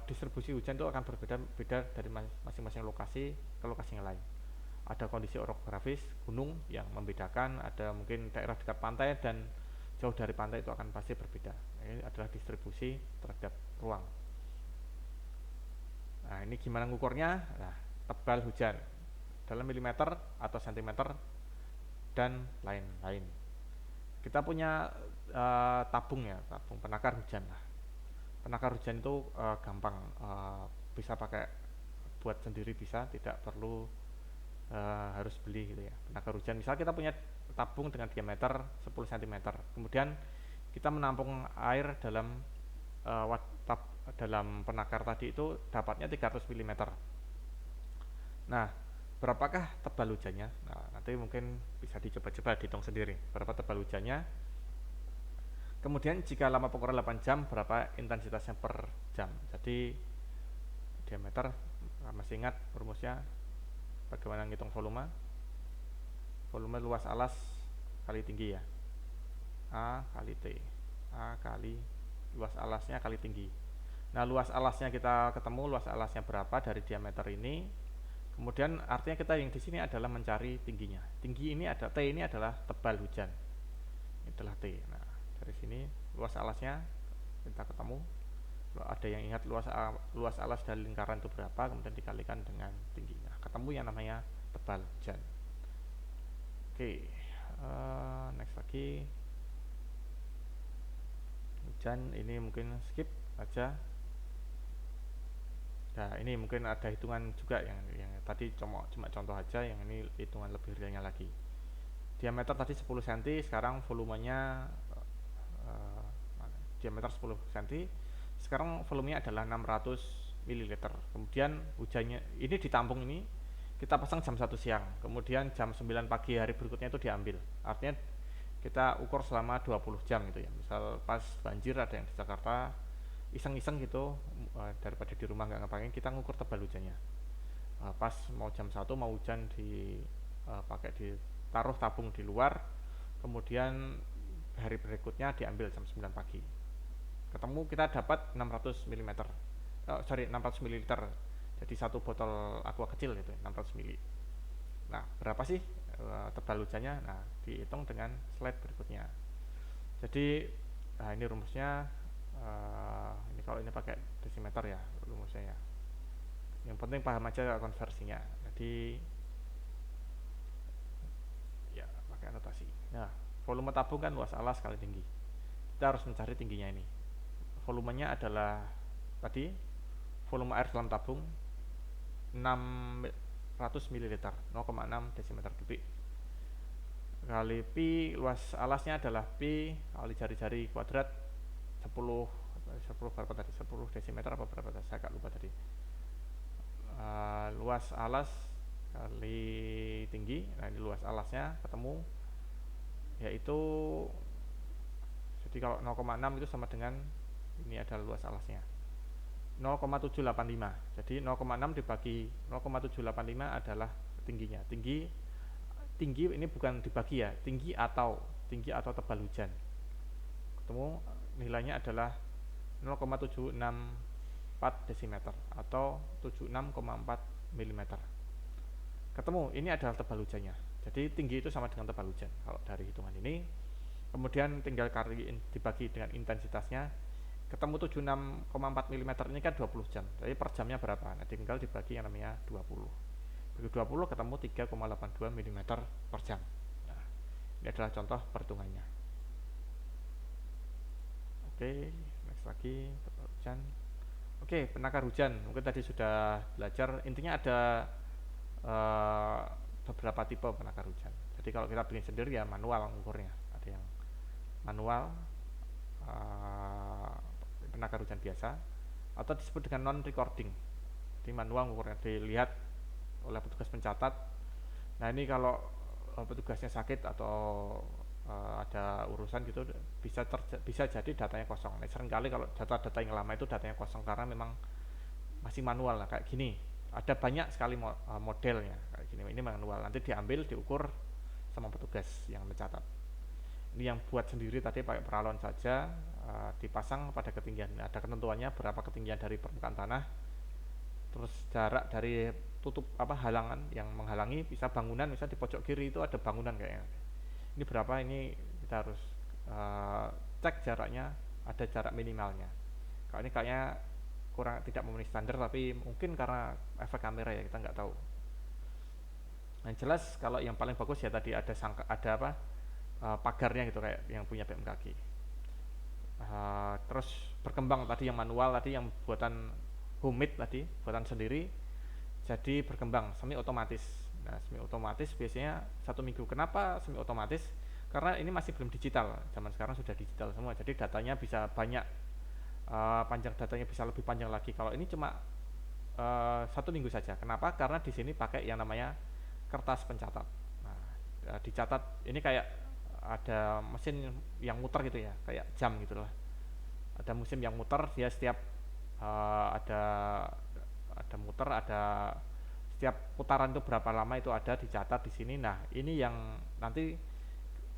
distribusi hujan itu akan berbeda-beda dari masing-masing lokasi ke lokasi yang lain. Ada kondisi orografis gunung yang membedakan, ada mungkin daerah dekat pantai dan jauh dari pantai, itu akan pasti berbeda. Ini adalah distribusi terhadap ruang. Nah, ini gimana ngukurnya? Nah, tebal hujan dalam milimeter atau sentimeter dan lain-lain. Kita punya tabung penakar hujan. Penakar hujan itu gampang, bisa pakai buat sendiri, bisa, tidak perlu harus beli gitu ya. Penakar hujan, misal kita punya tabung dengan diameter 10 cm, kemudian kita menampung air dalam penakar tadi, itu dapatnya 300 mm. Nah, berapakah tebal hujannya? Nah, nanti mungkin bisa dicoba-coba dihitung sendiri berapa tebal hujannya. Kemudian jika lama pengukuran 8 jam, berapa intensitasnya per jam. Jadi diameter, masih ingat rumusnya bagaimana ngitung volume? Volume luas alas kali tinggi ya, A kali T. A kali luas alasnya kali tinggi. Nah, luas alasnya kita ketemu, luas alasnya berapa dari diameter ini. Kemudian artinya kita yang di sini adalah mencari tingginya. Tinggi ini ada T, ini adalah tebal hujan. Ini adalah T. Nah, dari sini luas alasnya kita ketemu. Ada yang ingat luas alas dari lingkaran itu berapa, kemudian dikalikan dengan tinggi. Nah, ketemu yang namanya tebal hujan. Oke, next lagi. Hujan ini mungkin skip aja. Nah, ini mungkin ada hitungan juga yang tadi cuma contoh aja, yang ini hitungan lebih realnya lagi. Diameter tadi 10 cm, sekarang volumenya diameter 10 cm, sekarang volumenya adalah 600 ml. Kemudian hujannya ini ditampung, ini kita pasang jam 1 siang, kemudian jam 9 pagi hari berikutnya itu diambil. Artinya kita ukur selama 20 jam gitu ya. Misal pas banjir ada yang di Jakarta, iseng-iseng gitu, daripada di rumah nggak ngapain, kita ngukur tebal hujannya. Pas mau jam 1 mau hujan, ditaruh tabung di luar, kemudian hari berikutnya diambil jam 9 pagi. Ketemu, kita dapat 600 mm. 600 ml. Jadi satu botol aqua kecil itu 600 ml. Nah, berapa sih tebal hujannya? Nah, dihitung dengan slide berikutnya. Jadi, nah ini rumusnya. Ini kalau ini pakai desimeter ya rumusnya ya. Yang penting paham aja konversinya. Jadi ya pakai anotasi. Nah, volume tabung kan luas alas kali tinggi. Kita harus mencari tingginya ini. Volumenya adalah tadi volume air dalam tabung 6 100 ml, 0,6 desimeter kubik. Kali pi, luas alasnya adalah pi kali jari-jari kuadrat 10 berapa tadi, 10 desimeter apa berapa tadi, saya agak lupa tadi. Luas alas kali tinggi, nah ini luas alasnya ketemu, yaitu jadi kalau 0,6 itu sama dengan ini adalah luas alasnya 0,785. Jadi 0,6 dibagi 0,785 adalah tingginya. Tinggi ini bukan dibagi ya, tinggi atau tebal hujan. Ketemu nilainya adalah 0,764 desimeter atau 76,4 mm. Ketemu ini adalah tebal hujannya. Jadi tinggi itu sama dengan tebal hujan kalau dari hitungan ini. Kemudian tinggal dibagi dengan intensitasnya, ketemu 76,4 mm ini kan 20 jam. Jadi per jamnya berapa? Nah, tinggal dibagi yang namanya 20. Bagi 20 ketemu 3,82 mm per jam. Nah, ini adalah contoh perhitungannya. Oke, next lagi hujan. Oke, penakar hujan. Mungkin tadi sudah belajar. Intinya ada beberapa tipe penakar hujan. Jadi kalau kita bikin sendiri ya manual ngukurnya. Ada yang manual, penakar hujan biasa, atau disebut dengan non-recording. Jadi manual ngukurnya dilihat oleh petugas pencatat. Nah ini kalau petugasnya sakit atau ada urusan gitu, bisa jadi datanya kosong. Nah, seringkali kalau data-data yang lama itu datanya kosong karena memang masih manual lah, kayak gini. Ada banyak sekali modelnya kayak gini. Ini manual, nanti diambil, diukur sama petugas yang mencatat. Ini yang buat sendiri tadi pakai peralon saja, dipasang pada ketinggian. Ada ketentuannya berapa ketinggian dari permukaan tanah, terus jarak dari tutup halangan yang menghalangi, bisa bangunan, misalnya di pojok kiri itu ada bangunan kayaknya. Ini berapa, ini kita harus cek jaraknya, ada jarak minimalnya. Kalau ini kayaknya kurang, tidak memenuhi standar, tapi mungkin karena efek kamera ya, kita nggak tahu. Yang jelas kalau yang paling bagus ya tadi ada pagarnya gitu kayak yang punya BMKG. Terus berkembang tadi yang manual, tadi yang buatan homemade tadi, buatan sendiri, jadi berkembang semi otomatis. Nah, semi otomatis biasanya 1 minggu. Kenapa semi otomatis? Karena ini masih belum digital. Zaman sekarang sudah digital semua, jadi datanya bisa banyak, panjang datanya bisa lebih panjang lagi. Kalau ini cuma 1 minggu saja. Kenapa? Karena di sini pakai yang namanya kertas pencatat. Nah, dicatat ini kayak ada mesin yang muter gitu ya, kayak jam gitulah. Ada mesin yang muter, dia setiap ada muter, ada setiap putaran itu berapa lama itu ada dicatat di sini. Nah, ini yang nanti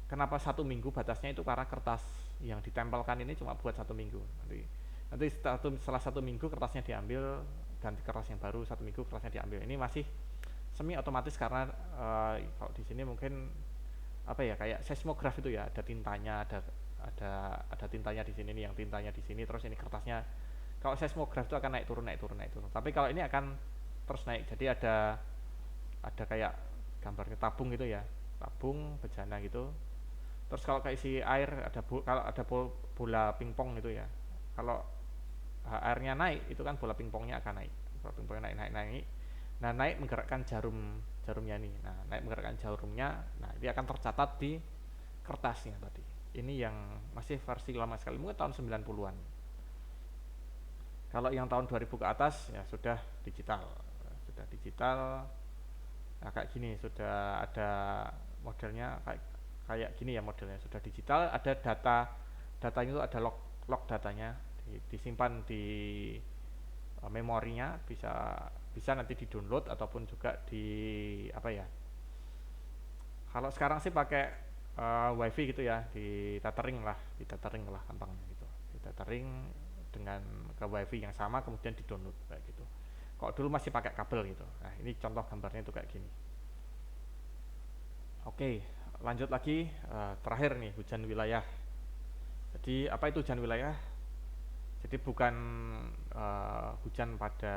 kenapa 1 minggu batasnya itu karena kertas yang ditempelkan ini cuma buat 1 minggu. Nanti setelah 1 minggu kertasnya diambil, ganti kertas yang baru, 1 minggu kertasnya diambil. Ini masih semi otomatis karena kalau di sini mungkin kayak seismograf itu ya, ada tintanya, ada tintanya di sini nih, yang tintanya di sini, terus ini kertasnya. Kalau seismograf itu akan naik turun. Tapi kalau ini akan terus naik. Jadi ada kayak gambarnya tabung gitu ya, tabung bejana gitu. Terus kalau kayak isi air kalau ada bola pingpong gitu ya. Kalau airnya naik itu kan bola pingpongnya akan naik. Bola pingpongnya naik. Nah, naik menggerakkan jarumnya nih. Nah, naik menggerakkan jarumnya. Nah, dia akan tercatat di kertasnya tadi. Ini yang masih versi lama sekali, mungkin tahun 90-an. Kalau yang tahun 2000 ke atas ya sudah digital. Nah, kayak gini sudah ada modelnya kayak gini ya modelnya, sudah digital, ada datanya itu ada log datanya disimpan di memorinya, bisa nanti di-download ataupun juga kalau sekarang sih pakai wifi gitu ya, di tethering lah gampangnya gitu. Di tethering dengan ke wifi yang sama, kemudian di-download kayak gitu. Kalau dulu masih pakai kabel gitu. Nah, ini contoh gambarnya itu kayak gini. Oke, lanjut lagi, terakhir nih, hujan wilayah. Jadi apa itu hujan wilayah? Jadi bukan hujan pada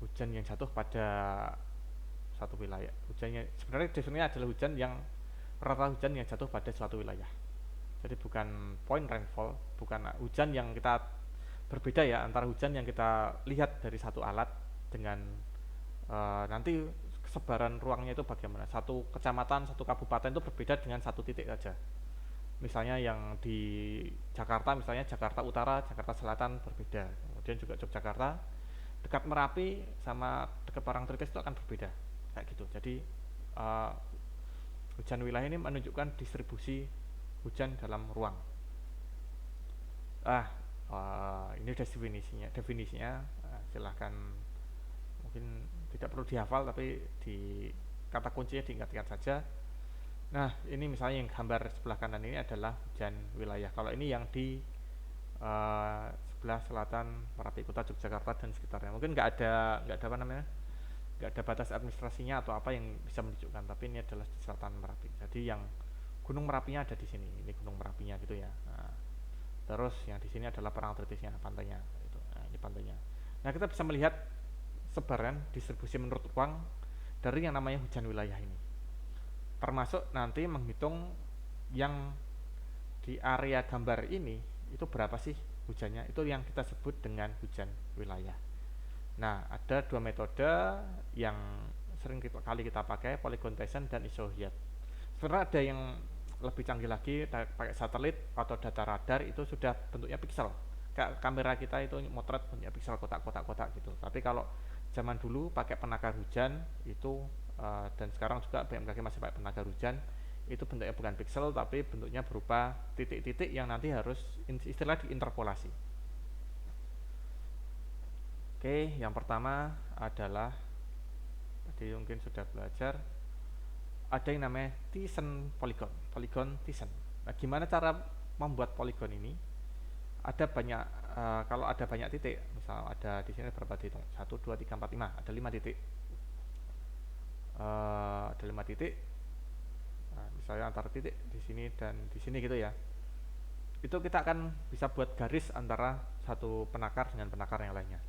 hujan yang jatuh pada satu wilayah. Hujannya sebenarnya definisinya adalah hujan yang jatuh pada suatu wilayah. Jadi bukan point rainfall, bukan hujan yang kita berbeda ya antara hujan yang kita lihat dari satu alat dengan nanti kesebaran ruangnya itu bagaimana. Satu kecamatan, satu kabupaten itu berbeda dengan satu titik saja. Misalnya yang di Jakarta, misalnya Jakarta Utara, Jakarta Selatan berbeda. Kemudian juga Yogyakarta, dekat Merapi sama dekat Parangtritis itu akan berbeda. Kayak gitu. Jadi uh, hujan wilayah ini menunjukkan distribusi hujan dalam ruang. Ah, ini definisinya silahkan, mungkin tidak perlu dihafal tapi di kata kuncinya diingat-ingat saja. Nah, ini misalnya yang gambar sebelah kanan ini adalah hujan wilayah. Kalau ini yang di sebelah selatan Merapi Kota Yogyakarta dan sekitarnya. Mungkin nggak ada apa namanya, nggak ada batas administrasinya atau apa yang bisa menunjukkan. Tapi ini adalah di selatan Merapi. Jadi yang Gunung Merapinya ada di sini. Ini Gunung Merapinya gitu ya. Nah, terus yang di sini adalah Parangtritisnya, pantainya. Itu. Nah, ini pantainya. Nah, kita bisa melihat sebaran distribusi menurut ruang dari yang namanya hujan wilayah ini. Termasuk nanti menghitung yang di area gambar ini itu berapa sih hujannya, itu yang kita sebut dengan hujan wilayah. Nah, ada dua metode yang sering kali kita pakai, polygon Tyson dan isohyet. Sebenarnya ada yang lebih canggih lagi, pakai satelit atau data radar, itu sudah bentuknya piksel. Kayak kamera kita itu motret bentuknya piksel, kotak-kotak gitu. Tapi kalau zaman dulu pakai penakar hujan itu, dan sekarang juga BMKG masih pakai penakar hujan, itu bentuknya bukan piksel tapi bentuknya berupa titik-titik yang nanti harus istilah diinterpolasi. Oke, yang pertama adalah tadi mungkin sudah belajar, ada yang namanya Tyson polygon Tyson. Nah, gimana cara membuat polygon ini? Ada banyak, kalau ada banyak titik, misal ada di sini berapa titik? 1, 2, 3, 4, 5, ada 5 titik. Ada 5 titik. Nah, misalnya antara titik di sini dan di sini gitu ya. Itu kita akan bisa buat garis antara satu penakar dengan penakar yang lainnya.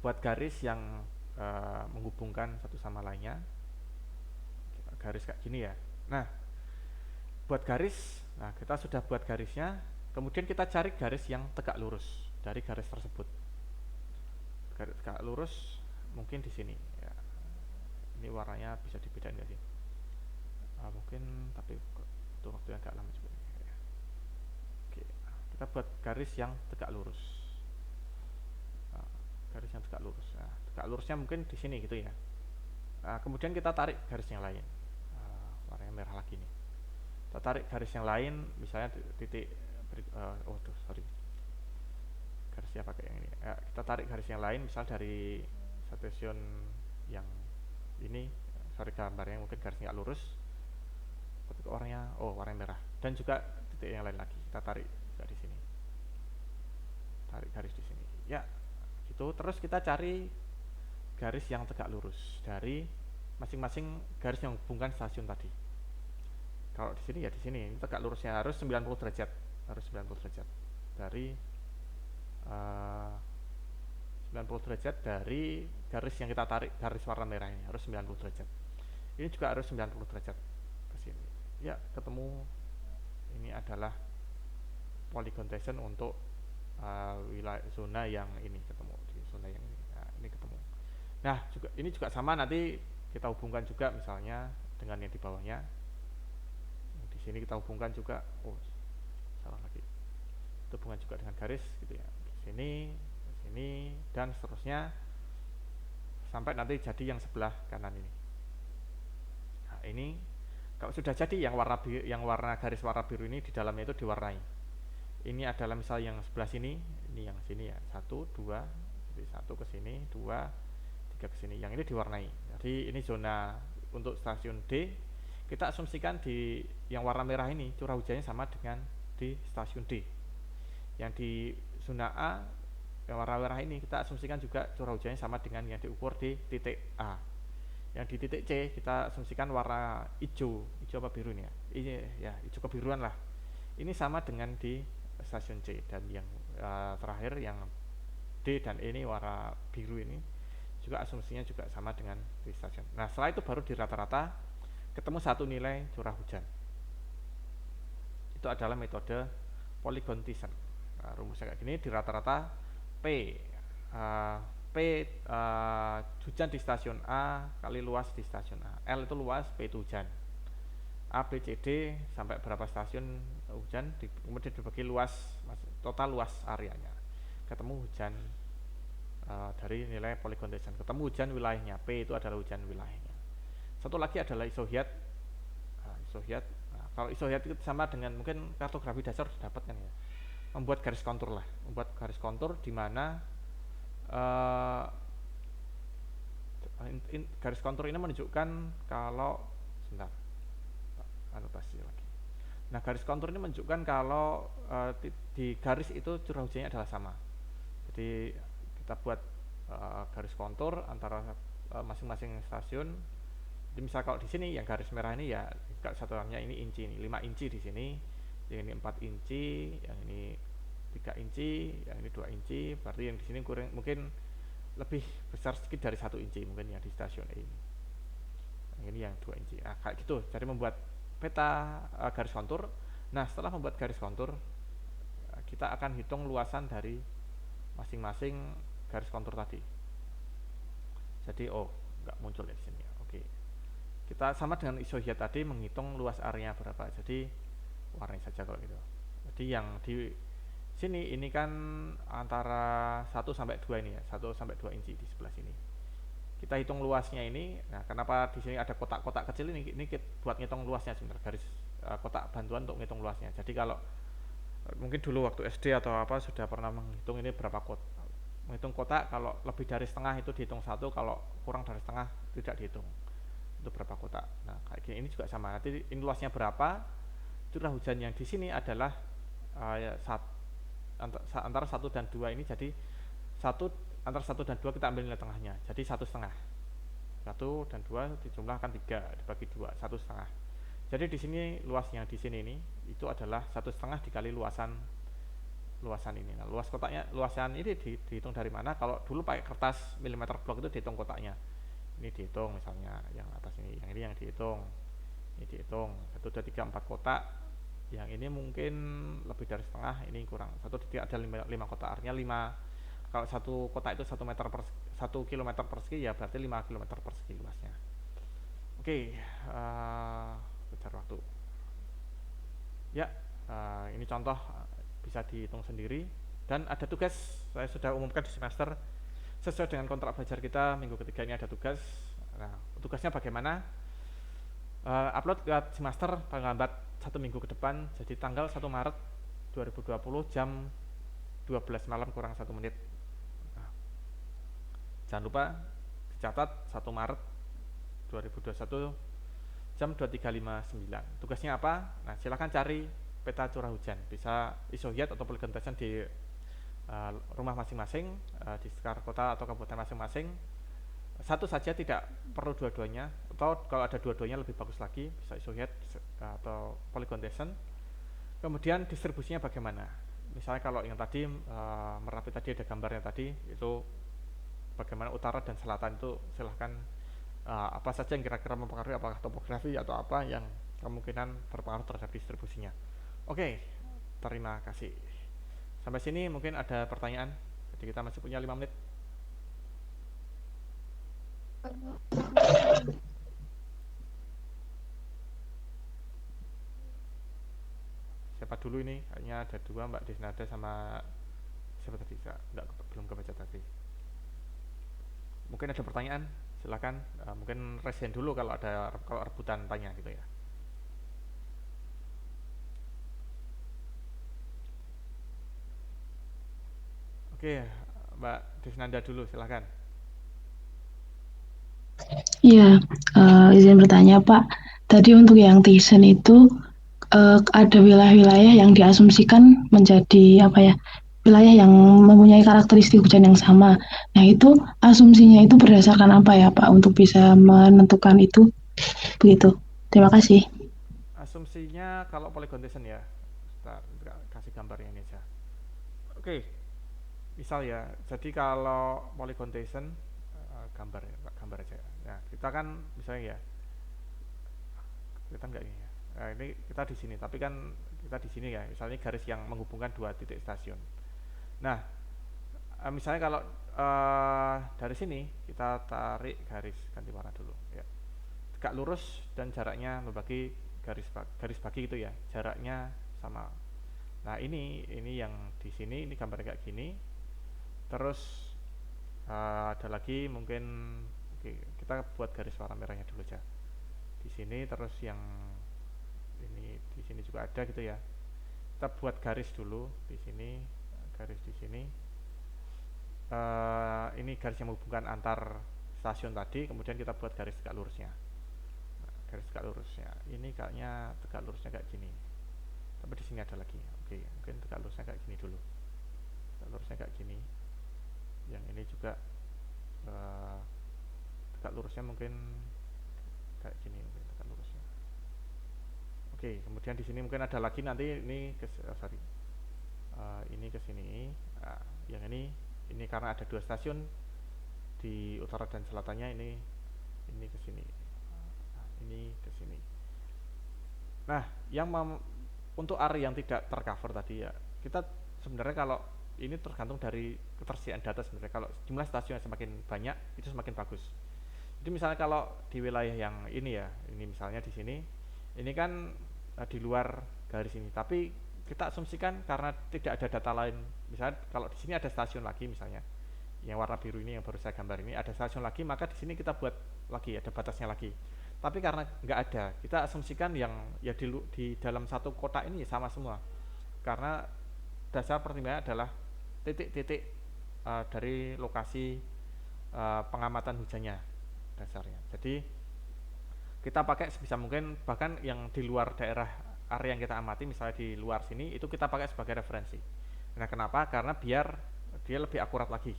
Buat garis yang menghubungkan satu sama lainnya, garis kayak gini ya. Nah, buat garis, nah kita sudah buat garisnya, kemudian kita cari garis yang tegak lurus dari garis tersebut. Garis tegak lurus mungkin di sini ya. Ini warnanya bisa dibedain nggak sih? Mungkin, tapi itu waktu yang agak lama juga. Oke, kita buat garis yang tegak lurus. Garis yang tegak lurus. Nah, tegak lurusnya mungkin di sini gitu ya. Kemudian kita tarik garis yang lain. Warnanya merah lagi nih. Kita tarik garis yang lain, misalnya titik. Sorry. Garisnya pakai yang ini. Kita tarik garis yang lain, misal dari stasiun yang ini. Sorry, gambarnya mungkin garisnya lurus. Warnanya merah. Dan juga titik yang lain lagi. Kita tarik juga di sini. Tarik garis di sini. Ya. Gitu. Terus kita cari garis yang tegak lurus dari masing-masing garis yang menghubungkan stasiun tadi. Kalau di sini ya di sini, ini tegak lurusnya harus 90 derajat, dari 90 derajat dari garis yang kita tarik, garis warna merah ini harus 90 derajat. Ini juga harus 90 derajat ke sini. Ya, ketemu. Ini adalah polygon Tyson untuk wilayah zona yang ini, ketemu di zona yang ini. Nah, ini ketemu. Nah, ini juga sama, nanti kita hubungkan juga misalnya dengan yang di bawahnya. Di sini kita hubungkan juga, salah lagi. Kita hubungkan juga dengan garis gitu ya. Di sini dan seterusnya sampai nanti jadi yang sebelah kanan ini. Nah, ini kalau sudah jadi yang warna garis warna biru ini di dalamnya itu diwarnai. Ini adalah misal yang sebelah sini, ini yang sini ya, 1, 2, jadi 1 ke sini, 2, 3 ke sini. Yang ini diwarnai. Jadi ini zona untuk stasiun D. Kita asumsikan di yang warna merah ini curah hujannya sama dengan di stasiun D. Yang di zona A yang warna merah ini kita asumsikan juga curah hujannya sama dengan yang diukur di titik A. Yang di titik C kita asumsikan warna hijau apa biru ini ya? Ini ya hijau kebiruan lah. Ini sama dengan di stasiun C, dan yang terakhir yang D dan E ini warna biru ini juga asumsinya juga sama dengan di stasiun. Nah, setelah itu baru di rata-rata ketemu satu nilai curah hujan. Itu adalah metode polygon Tyson. Nah, rumusnya kayak gini, di rata-rata P P hujan di stasiun A kali luas di stasiun A. L itu luas, P itu hujan. A, B, C, D sampai berapa stasiun hujan, kemudian dibagi luas, total luas areanya. Ketemu hujan dari nilai polygon Dyson. Ketemu hujan wilayahnya, P itu adalah hujan wilayahnya. Satu lagi adalah isohyat. Isohyat. Nah, kalau isohyat itu sama dengan mungkin kartografi dasar sudah dapat kan ya. Membuat garis kontur lah, membuat garis kontur di mana garis kontur ini menunjukkan kalau sebentar anotasi lagi. Nah, garis kontur ini menunjukkan kalau di garis itu curah hujannya adalah sama. Jadi kita buat garis kontur antara masing-masing stasiun. Jadi misal kalau di sini yang garis merah ini ya satuannya ini inci, ini 5 inci di sini, yang ini 4 inci, yang ini 3 inci, yang ini 2 inci, berarti yang di sini kurang mungkin lebih besar sedikit dari 1 inci mungkin ya di stasiun ini. Yang ini yang 2 inci. Nah, kayak gitu. Jadi membuat peta garis kontur. Nah, setelah membuat garis kontur, kita akan hitung luasan dari masing-masing garis kontur tadi. Jadi nggak muncul ya di sini ya. Oke. Kita sama dengan isohyat tadi menghitung luas area berapa. Jadi warnai saja kalau gitu. Jadi yang di sini ini kan antara 1 sampai 2 ini ya, 1 sampai 2 inci di sebelah sini. Kita hitung luasnya ini. Nah, kenapa di sini ada kotak-kotak kecil ini buat ngitung luasnya sebentar, garis kotak bantuan untuk ngitung luasnya. Jadi kalau mungkin dulu waktu SD atau apa sudah pernah menghitung ini berapa kotak. Menghitung kotak kalau lebih dari setengah itu dihitung 1, kalau kurang dari setengah tidak dihitung. Itu berapa kotak. Nah, kayak gini ini juga sama. Nanti ini luasnya berapa? Curah hujan yang di sini adalah antara 1 dan 2 ini, jadi antara 1 dan 2 kita ambil nilai tengahnya. Jadi 1,5. 1 dan 2 dijumlahkan 3 dibagi 2, 1,5. Jadi di sini luasnya di sini ini itu adalah 1,5 dikali luasan ini. Nah, luasan ini dihitung dari mana? Kalau dulu pakai kertas milimeter blok itu dihitung kotaknya. Ini dihitung misalnya yang atas ini, yang ini yang dihitung. Ini dihitung 1, 2, 3, 4 kotak. Yang ini mungkin lebih dari setengah, ini kurang. 1 titik ada 5 kotak, artinya 5. Kalau satu kotak itu 1 kilometer persegi ya berarti 5 kilometer persegi luasnya. Oke, kejar waktu. Ya, ini contoh bisa dihitung sendiri. Dan ada tugas, saya sudah umumkan di semester. Sesuai dengan kontrak belajar kita, minggu ketiga ini ada tugas. Nah, tugasnya bagaimana? Upload ke semester paling lambat 1 minggu ke depan, jadi tanggal 1 Maret 2020 jam 12 malam kurang 1 menit. Nah, jangan lupa dicatat 1 Maret 2021 jam 23.59. Tugasnya apa? Nah, silakan cari peta curah hujan, bisa isohyat atau polygon Dyson di rumah masing-masing, di sekitar kota atau kabupaten masing-masing. Satu saja, tidak perlu dua-duanya, atau kalau ada dua-duanya lebih bagus lagi, bisa isohyat atau polygon Dyson. Kemudian distribusinya bagaimana? Misalnya kalau yang tadi Merapi tadi ada gambarnya tadi, itu bagaimana utara dan selatan itu silahkan apa saja yang kira-kira mempengaruhi, apakah topografi atau apa yang kemungkinan berpengaruh terhadap distribusinya. Oke, terima kasih. Sampai sini mungkin ada pertanyaan, jadi kita masih punya 5 menit. Siapa dulu ini? Kayaknya ada 2, Mbak Desnada sama siapa tadi? Belum kebaca tadi. Mungkin ada pertanyaan, silakan. Mungkin raise hand dulu kalau rebutan tanya gitu ya. Oke, Mbak Desnanda dulu, silakan. Iya, izin bertanya Pak. Tadi untuk yang Thyssen itu ada wilayah-wilayah yang diasumsikan menjadi apa ya? Wilayah yang mempunyai karakteristik hujan yang sama. Nah, itu asumsinya itu berdasarkan apa ya Pak untuk bisa menentukan itu? Begitu. Terima kasih. Asumsinya kalau polygon Dyson ya. Bentar, kasih gambarnya ini aja. Oke, misal ya. Jadi kalau polygon Dyson gambar aja. Nah, kita kan misalnya ya, kita enggak ini ya. Nah, ini kita di sini, tapi kan kita di sini ya. Misalnya garis yang menghubungkan 2 titik stasiun. Nah, misalnya kalau dari sini kita tarik garis ganti warna dulu ya, tegak lurus dan jaraknya membagi garis bagi gitu ya, jaraknya sama. Nah ini yang di sini, ini gambarnya kayak gini. Terus ada lagi mungkin, oke, kita buat garis warna merahnya dulu aja di sini. Terus yang ini di sini juga ada gitu ya, kita buat garis dulu di sini, garis di sini. Ini garis yang menghubungkan antar stasiun tadi, kemudian kita buat garis tegak lurusnya. Nah, garis tegak lurusnya ini kayaknya tegak lurusnya kayak gini, tapi di sini ada lagi. Oke, mungkin tegak lurusnya kayak gini dulu, tegak lurusnya kayak gini. Yang ini juga tegak lurusnya mungkin kayak gini, mungkin tegak lurusnya. Oke, kemudian di sini mungkin ada lagi nanti ini ini ke sini. Nah, yang ini karena ada dua stasiun di utara dan selatannya, ini ke sini. Nah, ini ke sini. Nah, untuk area yang tidak tercover tadi ya, kita sebenarnya kalau ini tergantung dari ketersediaan data sebenarnya. Kalau jumlah stasiun yang semakin banyak, itu semakin bagus. Jadi misalnya kalau di wilayah yang ini ya, ini misalnya di sini, ini kan di luar garis ini, tapi kita asumsikan karena tidak ada data lain. Misalnya kalau di sini ada stasiun lagi, misalnya yang warna biru ini yang baru saya gambar ini ada stasiun lagi, maka di sini kita buat lagi ada batasnya lagi. Tapi karena nggak ada, kita asumsikan yang ya di dalam satu kotak ini sama semua. Karena dasar pertimbangan adalah titik-titik dari lokasi pengamatan hujannya dasarnya. Jadi kita pakai sebisa mungkin, bahkan yang di luar daerah area yang kita amati, misalnya di luar sini, itu kita pakai sebagai referensi. Nah, kenapa? Karena biar dia lebih akurat lagi.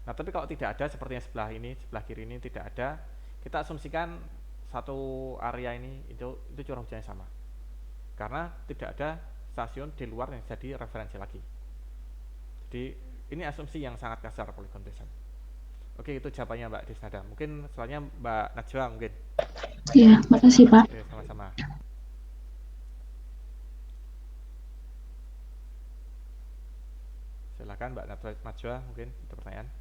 Nah, tapi kalau tidak ada, seperti yang sebelah ini, sebelah kiri ini tidak ada, kita asumsikan satu area ini itu curah hujannya sama. Karena tidak ada stasiun di luar yang jadi referensi lagi. Jadi ini asumsi yang sangat kasar polygon descent. Oke, itu jawabannya Mbak Desnada. Mungkin selanjutnya Mbak Najwa mungkin. Iya, makasih Pak. Oke, sama-sama. Silakan Mbak Najwa, mungkin itu pertanyaan.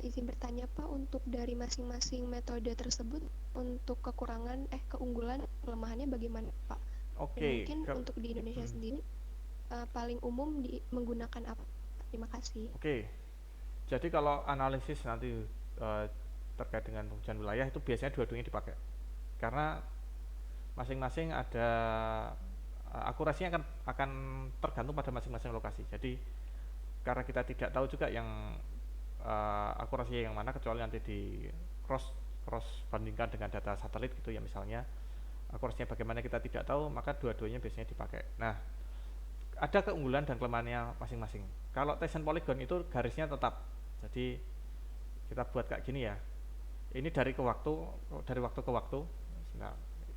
Izin bertanya Pak, untuk dari masing-masing metode tersebut, untuk keunggulan, kelemahannya bagaimana Pak? Oke. Dan mungkin untuk di Indonesia sendiri, paling umum menggunakan apa? Terima kasih. Oke. Jadi kalau analisis nanti terkait dengan hujan wilayah itu biasanya dua-duanya dipakai. Karena masing-masing ada akurasinya akan tergantung pada masing-masing lokasi. Jadi karena kita tidak tahu juga yang akurasi yang mana, kecuali nanti di cross bandingkan dengan data satelit gitu ya, misalnya akurasinya bagaimana kita tidak tahu, maka dua-duanya biasanya dipakai. Nah, ada keunggulan dan kelemahannya masing-masing. Kalau Tyson polygon itu garisnya tetap, jadi kita buat kayak gini ya, ini dari waktu ke waktu. Nah,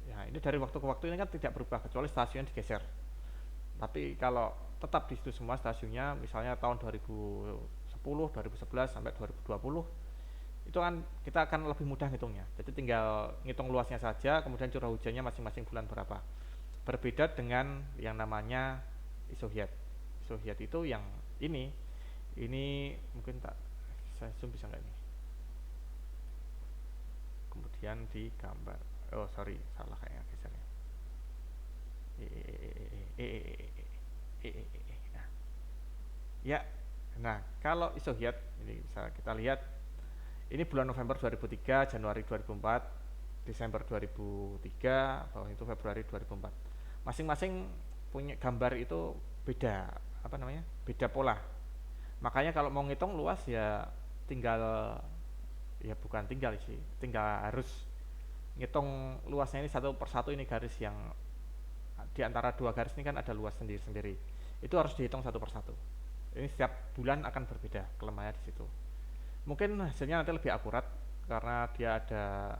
ya ini dari waktu ke waktu ini kan tidak berubah kecuali stasiun digeser. Tapi kalau tetap di situ semua stasiunnya, misalnya tahun 2010, 2011 sampai 2020, itu kan kita akan lebih mudah ngitungnya. Jadi tinggal ngitung luasnya saja, kemudian curah hujannya masing-masing bulan berapa. Berbeda dengan yang namanya isohyet. Isohyet itu yang ini mungkin saya zoom bisa nggak ini? Kemudian di gambar. Oh sorry, salah kayaknya gesernya. Nah. Ya, nah kalau isohyet ini bisa kita lihat, ini bulan November 2003, Januari 2004, Desember 2003, bawah itu Februari 2004. Masing-masing punya gambar itu beda, beda pola. Makanya kalau mau ngitung luas ya tinggal harus ngitung luasnya ini satu persatu. Ini garis yang di antara dua garis ini kan ada luas sendiri-sendiri. Itu harus dihitung satu persatu. Ini setiap bulan akan berbeda kelemahannya di situ. Mungkin hasilnya nanti lebih akurat karena dia ada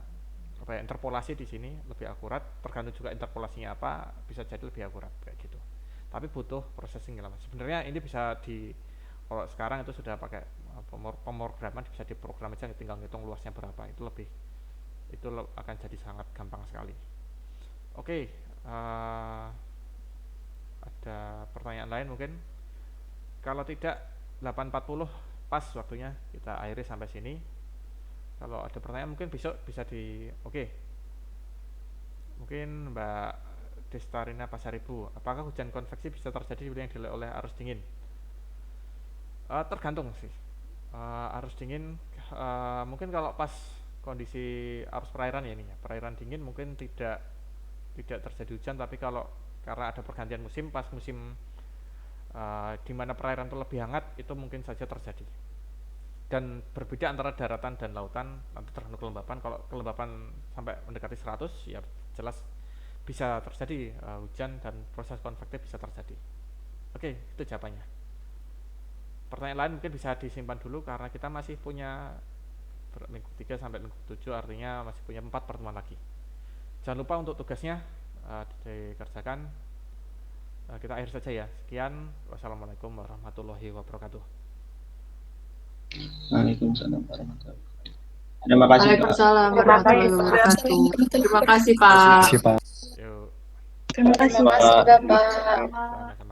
interpolasi di sini, lebih akurat. Tergantung juga interpolasinya apa, bisa jadi lebih akurat kayak gitu. Tapi butuh processing lama. Sebenarnya ini bisa kalau sekarang itu sudah pakai pemrograman, bisa diprogram aja, tinggal ngitung luasnya berapa. Itu akan jadi sangat gampang sekali. Oke, ada pertanyaan lain mungkin? Kalau tidak, 8.40 pas waktunya, kita akhiri sampai sini. Kalau ada pertanyaan mungkin besok bisa oke. Mungkin Mbak Destarina Pasaribu, apakah hujan konveksi bisa terjadi yang dilihat oleh arus dingin? Tergantung sih. Arus dingin mungkin kalau pas kondisi arus perairan ya ini ya, perairan dingin mungkin tidak terjadi hujan, tapi kalau karena ada pergantian musim, pas musim di mana perairan itu lebih hangat, itu mungkin saja terjadi. Dan berbeda antara daratan dan lautan, nanti tergantung kelembapan. Kalau kelembapan sampai mendekati 100 ya jelas bisa terjadi hujan dan proses konvektif bisa terjadi. Oke, itu jawabannya. Pertanyaan lain mungkin bisa disimpan dulu karena kita masih punya minggu 3 sampai minggu 7, artinya masih punya 4 pertemuan lagi. Jangan lupa untuk tugasnya dikerjakan. Kita akhir saja ya. Sekian. Wassalamualaikum warahmatullahi wabarakatuh. Waalaikumsalam warahmatullahi wabarakatuh. Terima kasih Pak. Waalaikumsalam warahmatullahi wabarakatuh. Terima kasih Pak. Terima kasih Pak. Yuk. Terima kasih Pak. Bapak. Sama-sama.